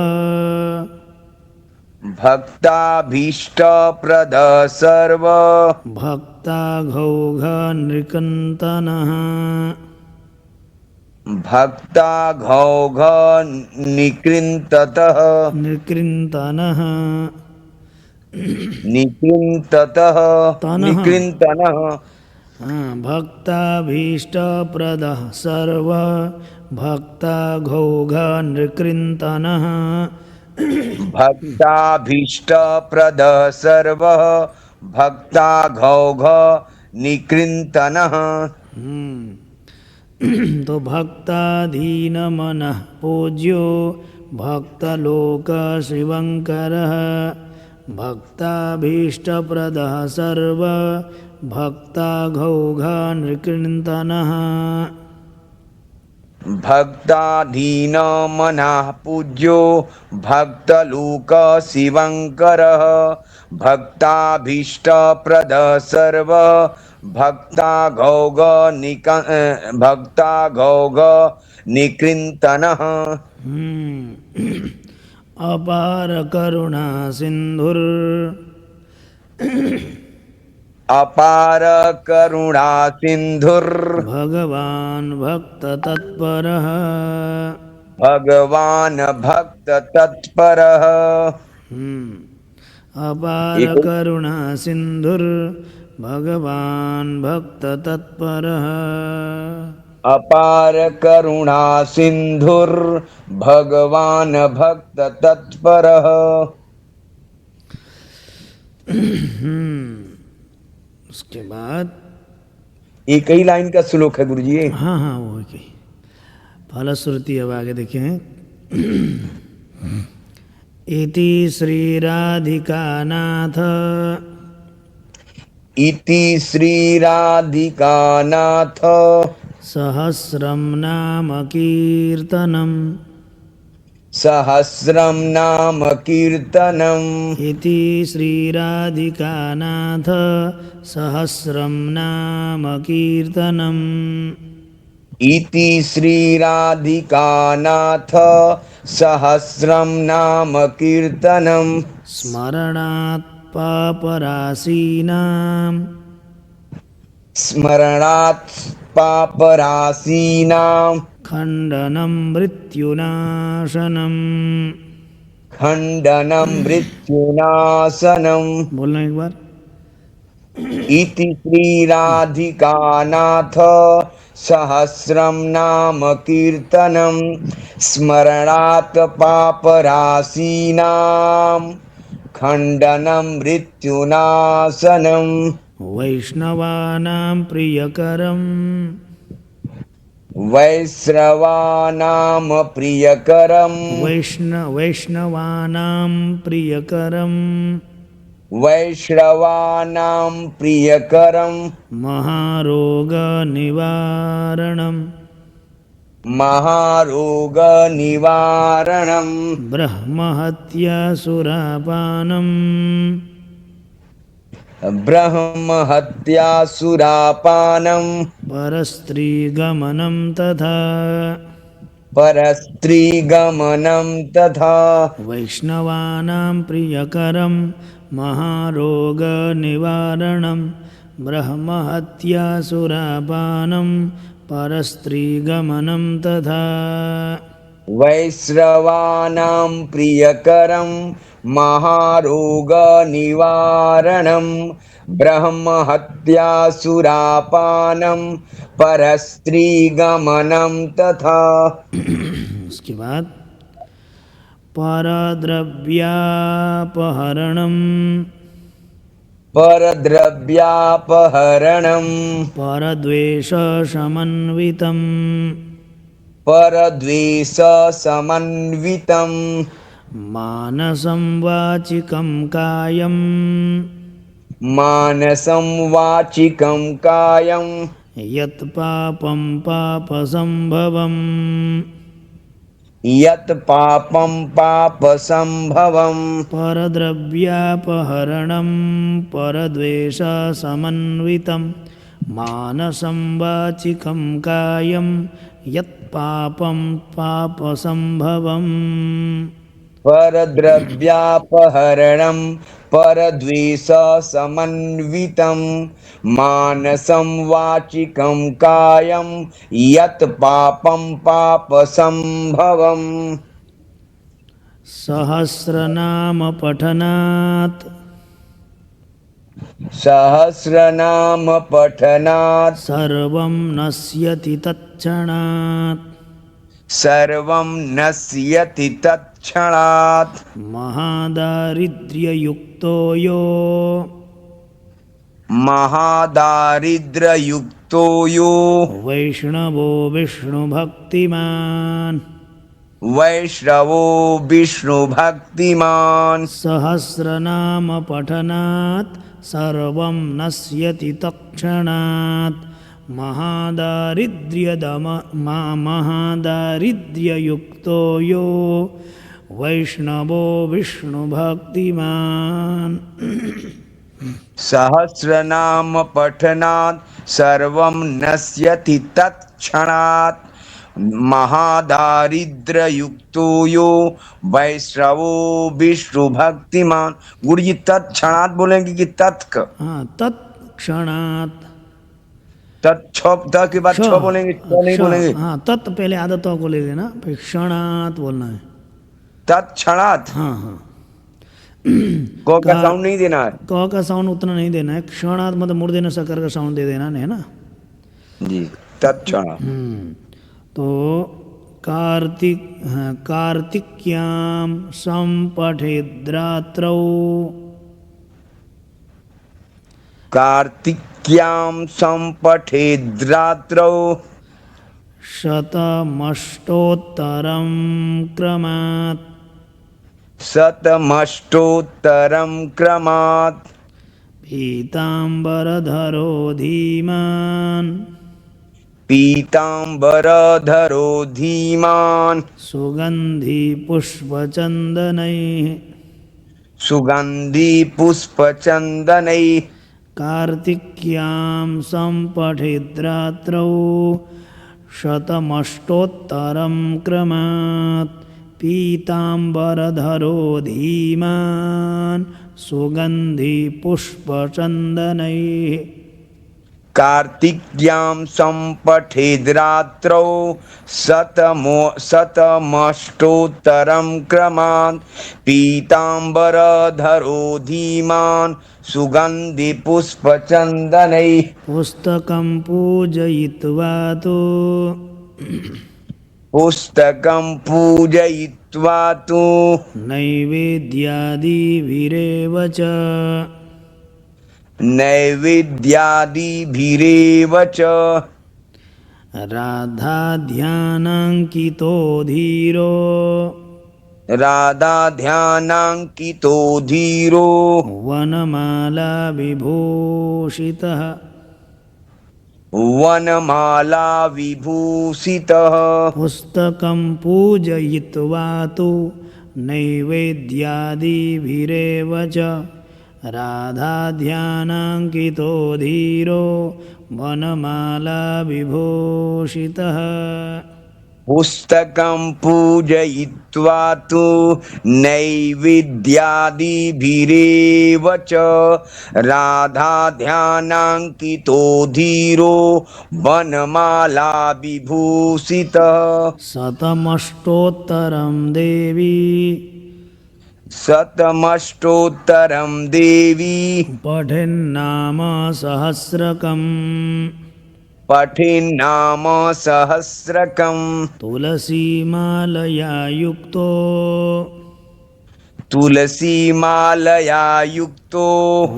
भक्ताभीष्टप्रद सर्व भक्ताघौघनृकन्तनः भक्ताघौघ निकृन्ततः नृकृन्तनः निकृन्ततः तनः निकृन्तनः भक्ताभीष्टप्रदः सर्व भक्ताघौघनृकृन्तनः भक्ताभीष्टप्रद सर्व भक्ताघौघ निकृन्तनः। तो भक्ताधीनमनः पूज्यो भक्तलोकशिवङ्करः भक्ताभीष्टप्रदः सर्व भक्ताघौघनृकृन्तनः भक्ताधीन मनः पूज्यो भक्तलोक शिवङ्करः भक्ताभीष्टप्रद सर्व भक्ताघौघ निकृन्तनः। अपार करुणा सिंधुर अपार करुणा सिंधुर भगवान भक्त तत्परः भगवान भक्त तत्परः। अपार एक करुणा सिंधुर भगवान भक्त तत्परः अपार करुणा सिंधुर भगवान भक्त तत्परः। उसके बाद एक ही लाइन का श्लोक है गुरुजी। हाँ हाँ वो की फलश्रुति अब आगे देखें। इति श्री राधिकानाथ इति श्री राधिकानाथ सहस्रम नाम कीर्तनम सहस्रम नाम कीर्तनम। इति श्री राधिकानाथ सहस्रम नाम कीर्तनम इति श्री राधिकानाथ सहस्रम नाम कीर्तनम। स्मरणात् पापराशीनां स्मरणात् पापराशीनां खण्डनं मृत्युनाशनम्। खंडनम मृत्युनाशनम। बोलना एक बार। इति श्री राधिकानाथ सहस्रम नाम कीर्तनम स्मरणात् पापराशीनां खंडनम मृत्युनाशनम। वैष्णवानां प्रियकरम् वैश्रवानाम प्रियकरम वैष्णवानां प्रियकरम् वैश्रवानां प्रियकरम महारोगनिवारणम् महारोग निवारणम ब्रह्महत्यासुरापानम् ब्रह्महत्यासुरापानम परस्त्रीगमनं तथा परस्त्रीगमनं तथा वैष्णवानां प्रियकरं महारोगनिवारणं ब्रह्महत्यासुरापानं परस्त्रीगमनं तथा वैश्रवानां प्रियकरं महारोग निवारणं ब्रह्महत्यासुरापानं परस्त्रीगमनं तथा। उसके बाद परद्रव्यापहरणं परद्रव्यापहरणं परद्वेषसमन्वितं परद्वेषसमन्वितं मानसं वाचिकं कायं मानसं वाचिकं कायं यत् पापं पापसंभवम् यत् पापं पापसंभवम् परद्रव्यापहरणं परद्वेषसमन्वितं मानसं वाचिकं कायं यत् पापं पापसंभवम् परद्रव्यापहरणं परद्वेषसमन्वितं मानसं वाचिकं कायं यत् पापं पापसंभवम् सहस्रनाम पठनात् सहस्रनाम पठनात् सर्वं नश्यति तत्क्षणात् सर्वं नश्यति तत्क्षणात् महादारिद्र्ययुक्तो यो महादारिद्र्ययुक्तो यो वैष्णवो विष्णुभक्तिमान् वैष्णवो विष्णुभक्तिमान् सहस्रनाम पठनात् सर्वं नश्यति तत्क्षणात् महादारिद्र्ययुक्तो यो वैष्णवो विष्णुभक्तिमान् सहस्रनाम पठनात् सर्वं नश्यति तत्क्षणात् महादारिद्र्ययुक्तो यो वैश्रवो विष्णु भक्तिमान। गुरु जी तत्क्षणात बोलेंगे कि तत्क? हाँ, तत्क्षणात। तत् त के बाद क्ष, छ बोलेंगे, छ नहीं क्ष, बोलेंगे। हाँ, तत् पहले आदतों को ले लेना, फिर क्षणात बोलना है। तत्क्षणात हाँ हाँ। को का का साउंड नहीं देना है। क का साउंड उतना नहीं देना है, क्षणात मतलब मूर्धन्य न सकर का साउंड दे देना है ना। जी, तत्क्षणात। तो कार्तिक, हाँ, कार्तिक्याम संपठेद्रात्रौ कार्तिक्याम संपठेद्रात्रौ शतमष्टोत्तरं क्रमात् शतमष्टोत्तरं क्रमात् पीताम्बरधरो धीमान् पीताम्बरधरो धीमान् सुगन्धि पुष्पचन्दनैः सुगन्धि पुष्पचन्दनैः कार्तिक्यां सम्पठेद्रात्रौ शतमष्टोत्तरं क्रमात् पीताम्बरधरो धीमान् सुगन्धि पुष्पचन्दनैः कार्तिक्यां संपठेद्रात्रौ शतमष्टोत्तरं क्रमात् पीताम्बरधरो धीमान् सुगन्धि पुष्पचन्दनैः पुस्तकं पूजयित्वा तु पुस्तकं पूजयित्वा तु नैवेद्यादिभिरेव च नैवेद्यादिभिरेव च राधाध्यानाङ्कितो धीरो राधाध्यानाङ्कितो धीरो वनमाला विभूषितः वनमाला विभूषितः पुस्तकं पूजयित्वा तु नैवेद्यादिभिरेव च राधाध्यानाङ्कितो धीरो वनमाला विभूषितः पुस्तकं पूजयित्वा तु नैवेद्यादिभिरेव च राधाध्यानाङ्कितो धीरो वनमाला विभूषितः शतमष्टोत्तरं देवी शतमष्टोत्तरं देवी पठेन्नाम सहस्रकम् पठेन्नाम सहस्रकम् तुलसीमालया युक्तो तुलसीमालया युक्तो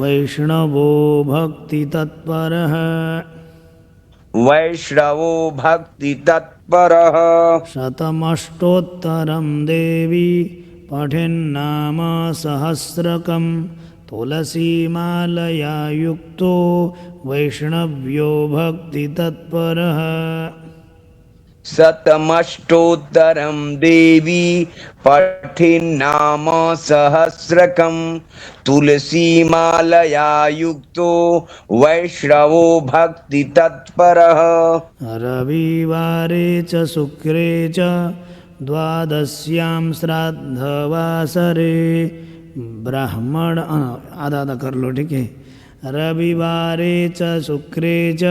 वैष्णवो भक्तितत्परः वैष्णवो भक्तितत्परः शतमष्टोत्तरं देवी पठेन्नाम सहस्रकं तुलसीमालया युक्तो वैष्णव्यो भक्तितत्परः शतमष्टोत्तरं देवी पठेन्नाम सहस्रकं तुलसीमालया युक्तो वैष्णवो भक्तितत्परः रविवारे च शुक्रे च द्वादश्यां श्राद्धवासरे ब्राह्मण आधा आधा कर लो, ठीक है। रविवारे च शुक्रे च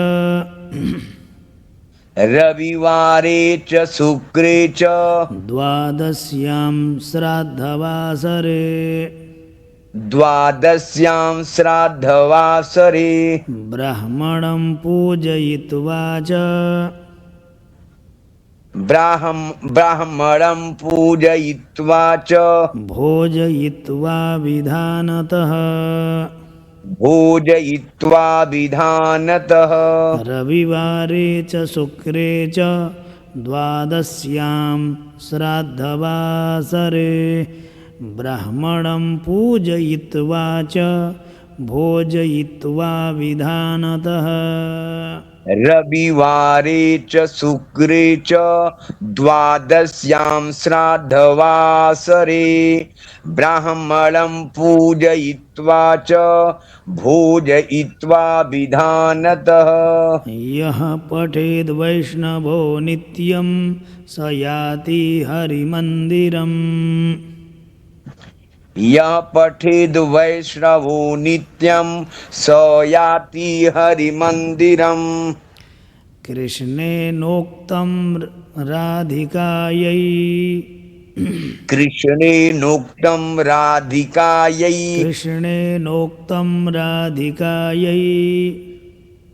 रविवारे च शुक्रे च द्वादश्यां श्राद्धवासरे द्वादश्यां श्राद्धवासरे ब्राह्मणं पूजयित्वा च ब्राह्मणं पूजयित्वा च भोजयित्वा विधानतः भोजयित्वा विधानतः रविवारे च शुक्रे च द्वादश्यां श्राद्धवासरे ब्राह्मणं पूजयित्वा च भोजयित्वा विधानतः रविवारे च शुक्रे च द्वादश्यां श्राद्धवासरे ब्राह्मणं पूजयित्वा च भोजयित्वा विधानतः। यः पठेद् वैष्णवो नित्यं स याति हरिमन्दिरम्। यः पठेद् वैष्णवो नित्यं स याति हरिमन्दिरम्। कृष्णेनोक्तं राधिकायै। कृष्णेनोक्तं राधिकायै। कृष्णेनोक्तं राधिकायै।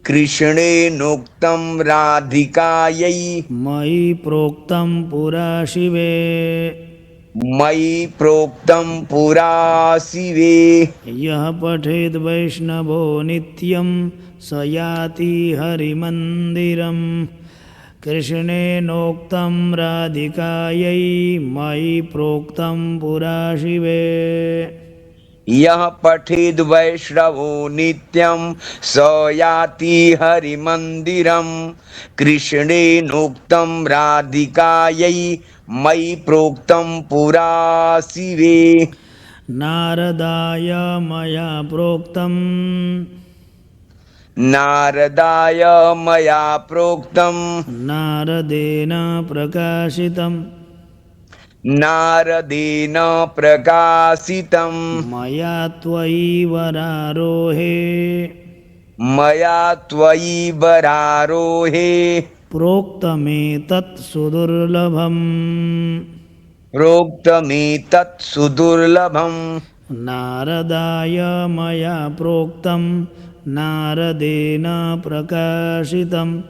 कृष्णेनोक्तं राधिकायै। मयि प्रोक्तं पुरा शिवे। मयि प्रोक्तं पुरा शिवे। यः पठेद् वैष्णवो नित्यं स याति हरिमन्दिरम्। कृष्णेनोक्तं राधिकायै मयि प्रोक्तं पुरा शिवे। यः पठेद् वैष्णवो नित्यं स याति हरिमन्दिरम्। कृष्णेनोक्तं राधिकायै मयि प्रोक्तं पुरा शिवे। नारदाय मया प्रोक्तं। नारदाय मया प्रोक्तं। नारदेन प्रकाशितं। नारदेन प्रकाशितं। मया त्वयि वरारोहे। मया त्वयि वरारोहे। प्रोक्तमेतत् सुदुर्लभम्। प्रोक्तमेतत् सुदुर्लभम्। नारदाय मया प्रोक्तं नारदेन प्रकाशितं।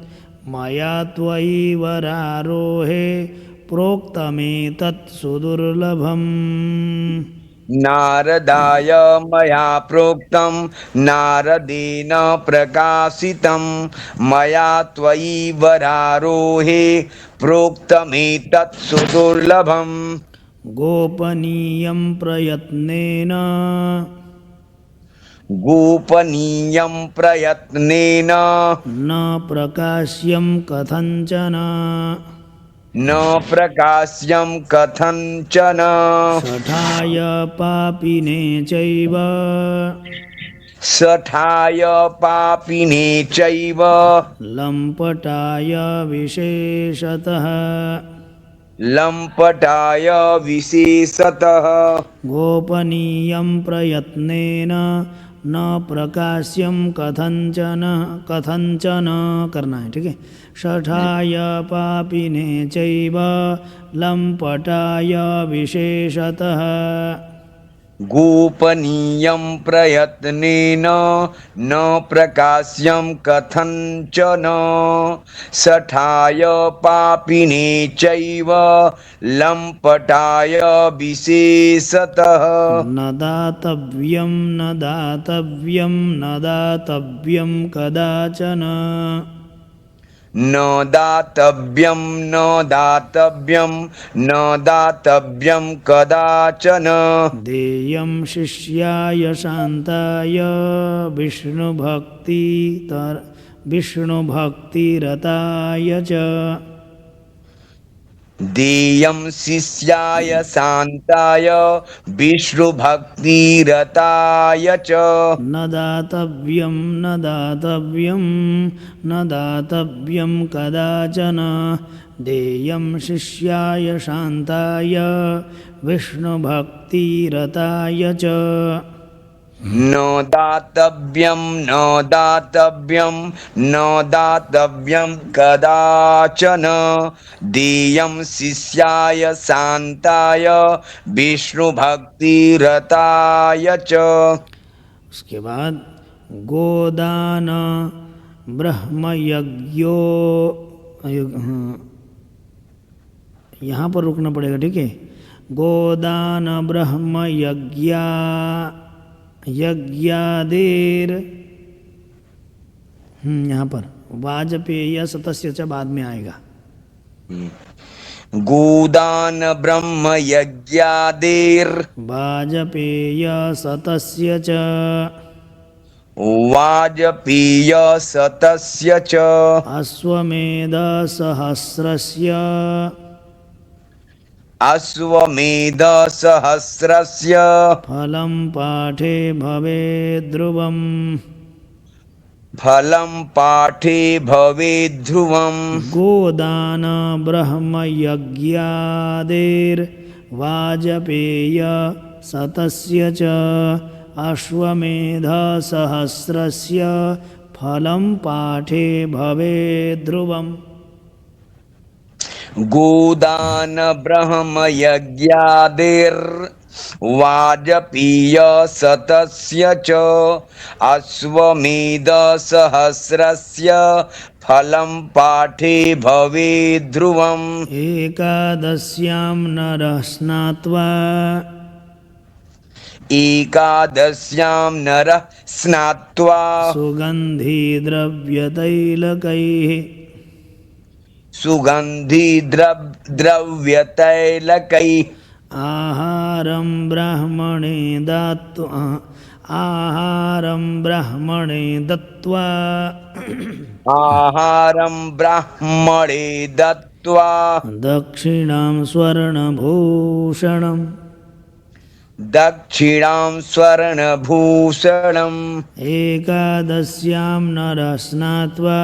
मया त्वयि वरारोहे प्रोक्तमेतत् सुदुर्लभम्। नारदाय मया प्रोक्तं नारदेन प्रकाशितं। मया त्वयि वरारोहे प्रोक्तमेतत् सुदुर्लभम्। गोपनीयं प्रयत्नेन। गोपनीयं प्रयत्नेन। न प्रकाश्यं कथञ्चन। न प्रकाश्यं कथञ्चन। शठाय पापिने चैव। शठाय पापिने चैव। लम्पटाय विशेषतः। लम्पटाय विशेषतः। गोपनीयं प्रयत्नेन न प्रकाश्यं कथञ्चन। कथञ्चन करना है, ठीक है। शठाय पापिने चैव लम्पटाय विशेषतः। गोपनीयं प्रयत्नेन न प्रकाश्यं कथञ्चन। शठाय पापिने चैव लम्पटाय विशेषतः। न दातव्यं न दातव्यं न दातव्यं कदाचन। न दातव्यं न दातव्यं न दातव्यं कदाचन। देयं शिष्याय शान्ताय विष्णुभक्तिरताय च। देयं शिष्याय शान्ताय विष्णुभक्तिरताय च। न दातव्यं न दातव्यं न दातव्यं कदाचन। देयं शिष्याय शान्ताय विष्णुभक्तिरताय च। न दातव्यं न दातव्यं न दातव्यं कदाचन। देयं शिष्याय शान्ताय विष्णुभक्तिरताय च। उसके बाद गोदान ब्रह्मयज्ञो। हाँ, यहाँ पर रुकना पड़ेगा, ठीक है। गोदान ब्रह्म यज्ञादेर। यहाँ पर वाजपेय सतस्य च बाद में आएगा। गोदान ब्रह्म यज्ञादेर। वाजपेय सतस्य च। वाजपेय शतस्य च अश्वमेधसहस्रस्य अश्वमेधसहस्रस्य फलं पाठे भवेद् ध्रुवम् फलं पाठे भवेद् ध्रुवम् गोदान ब्रह्मयज्ञादेर्वाजपेय शतस्य च अश्वमेधसहस्रस्य फलं पाठे भवेद् ध्रुवम् गोदान ब्रह्मयज्ञादिर्वाजपेय शतस्य च अश्वमेधसहस्रस्य फलं पाठे भवेद् ध्रुवम् एकादश्यां नरः स्नात्वा एकादश्यां नरः स्नात्वा सुगन्धिद्रव्यतैलकैः सुगन्धिद्रव्यतैलकैः आहारं ब्राह्मणे दत्त्वा आहारं ब्राह्मणे दत्त्वा आहारं ब्राह्मणे दत्त्वा दक्षिणां स्वर्णभूषणम् दक्षिणां स्वर्णभूषणम् एकादश्यां नरः स्नात्वा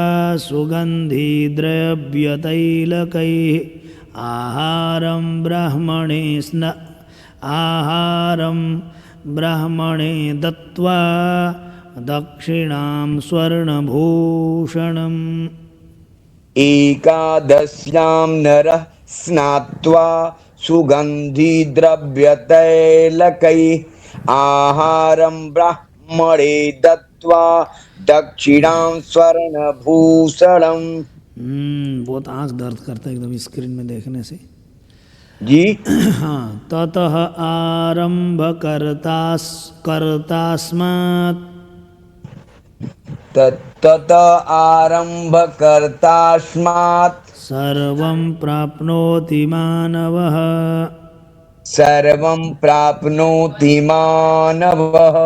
सुगन्धिद्रव्यतैलकैः आहारं ब्राह्मणे दत्त्वा दक्षिणां स्वर्णभूषणम् एकादश्यां नरः स्नात्वा सुगन्धिद्रव्यतैलकैः आहारं ब्राह्मणे दत्त्वा दक्षिणां स्वर्णभूषणम्। बहुत आँख दर्द करता है एकदम स्क्रीन में देखने से। जी हाँ, ततः आरंभ कर्तास्मात् तत आरम्भकर्तास्मात् सर्वं प्राप्नोति मानवः सर्वं प्राप्नोति मानवः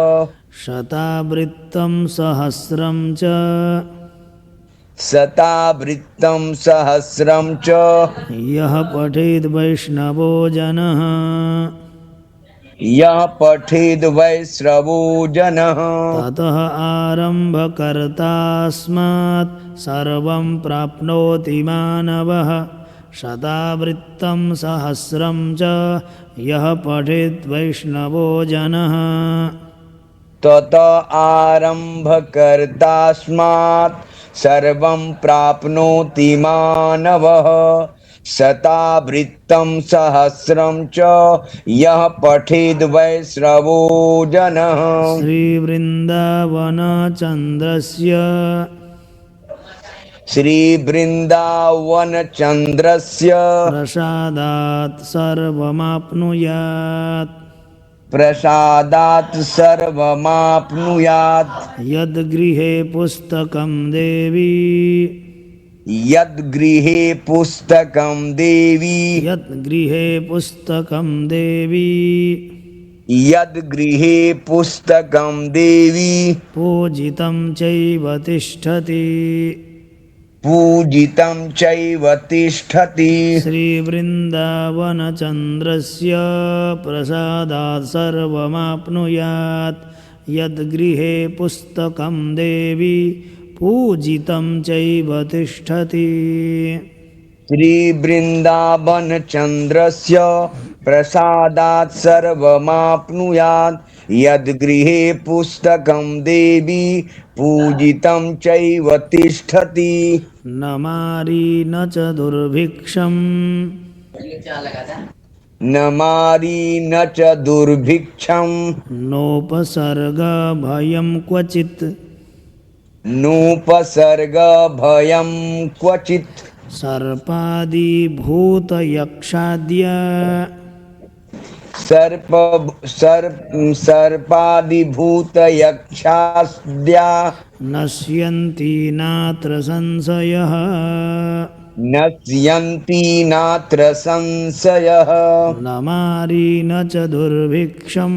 शतावृत्तं सहस्रं च शतावृत्तं सहस्रं च यः पठेद् वैष्णवो जनः यः पठेद् वैष्णवो जनः ततः आरंभ कर्तास्मात् सर्वं प्राप्नोति मानवः शतावृत्तं सहस्रं च यः पठेद् वैष्णवो जनः तत आरम्भकर्तास्मात् सर्वं प्राप्नोति मानवः शतावृत्तं सहस्रं च यः पठेद् वैष्णवो जनः श्रीवृन्दावनचन्द्रस्य प्रसादात् सर्वमाप्नुयात् प्रसादात् सर्वमाप्नुयात् यद्गृहे पुस्तकं देवी यद्गृहे पुस्तकं देवी यद्गृहे पुस्तकं देवी यद्गृहे पुस्तकं देवी पूजितं चैव तिष्ठति पूजितं चैव तिष्ठति श्रीवृन्दावनचन्द्रस्य प्रसादात् सर्वमाप्नुयात् यद्गृहे पुस्तकं देवी पूजितं चैव तिष्ठति श्रीवृन्दावनचन्द्रस्य प्रसादात् सर्वमाप्नुयात् यद्गृहे पुस्तकं देवी पूजितं चैव तिष्ठति न मारी न च दुर्भिक्षम् न मारी न च दुर्भिक्षं नोपसर्गभयं क्वचित् नोपसर्गभयं क्वचित् सर्पादिभूतयक्षाद्य सर्पादिभूतयक्षास्या नश्यन्ति नात्र संशयः नश्यन्ति नात्र संशयः न मारी न च दुर्भिक्षं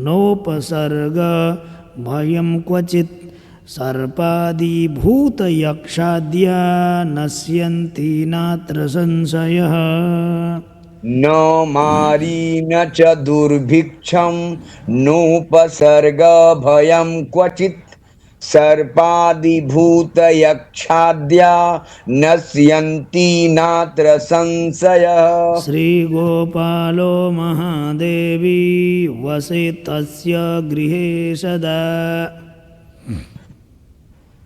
नोपसर्गभयं भयं क्वचित् सर्पादिभूतयक्षाद्या नश्यन्ति नात्र संशयः। न मारी न च दुर्भिक्षं नोपसर्ग भयं क्वचित् सर्पादिभूतयक्षाद्या नश्यन्ति नात्र संशयः। श्रीगोपालो महादेवी वसेत् तस्य गृहे सदा।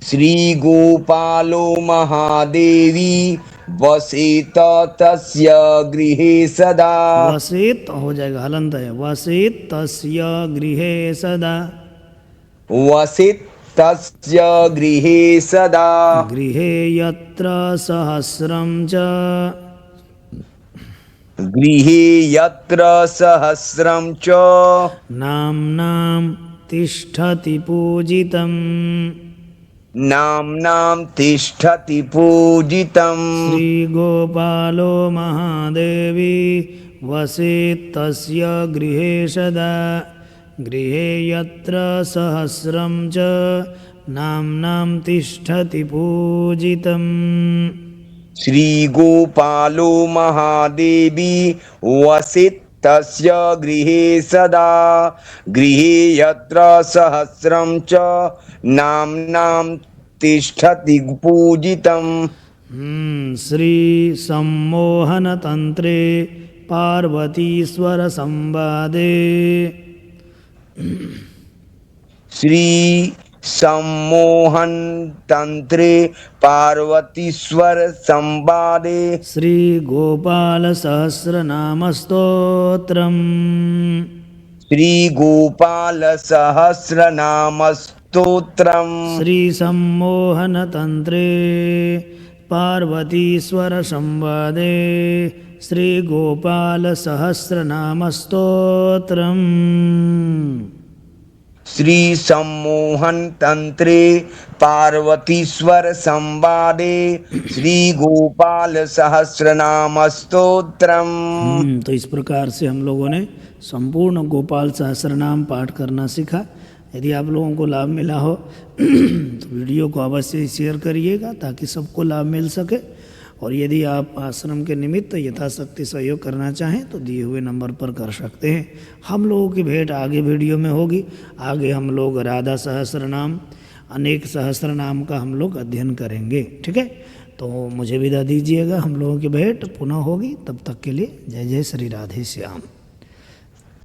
श्रीगोपालो महादेवी वसेत तस्य गृहे सदा। वसेत हो जाएगा, हलंत है, वसेत तस्य गृहे सदा। वसेत तस्य गृहे सदा। गृहे यत्र सहस्रं च गृहे यत्र सहस्रं च नाम्नां तिष्ठति पूजितम्। नाम्नां तिष्ठति पूजितम्। श्रीगोपालो महादेवी वसेत् तस्य गृहे सदा। गृहे यत्र सहस्रं च नाम्नां तिष्ठति पूजितम्। श्रीगोपालो महादेवी वसेत् तस्य गृहे सदा। गृहे यत्र सहस्रं च नाम्नां तिष्ठति पूजितम्। श्री सम्मोहन तंत्रे पार्वतीश्वर संवादे। श्री सम्मोहन तंत्रे पार्वतीश्वर संवादे। श्री गोपाल सहस्रनाम स्तोत्रम्। श्री गोपाल सहस्रनाम स्तोत्रम्। श्री सम्मोहन तंत्रे पार्वतीश्वर संवादे। श्री गोपाल सहस्रनाम स्तोत्रम्। श्री सम्मोहन तंत्रे पार्वतीश्वर संवादे। श्री गोपाल सहस्रनाम स्तोत्रम्। तो इस प्रकार से हम लोगों ने संपूर्ण गोपाल सहस्रनाम पाठ करना सीखा। यदि आप लोगों को लाभ मिला हो तो वीडियो को अवश्य शेयर करिएगा ताकि सबको लाभ मिल सके। और यदि आप आश्रम के निमित्त यथाशक्ति सहयोग करना चाहें तो दिए हुए नंबर पर कर सकते हैं। हम लोगों की भेंट आगे वीडियो में होगी। आगे हम लोग राधा सहस्रनाम, अनेक सहस्रनाम का हम लोग अध्ययन करेंगे। ठीक है, तो मुझे विदा दीजिएगा। हम लोगों की भेंट पुनः होगी, तब तक के लिए जय जय श्री राधे श्याम।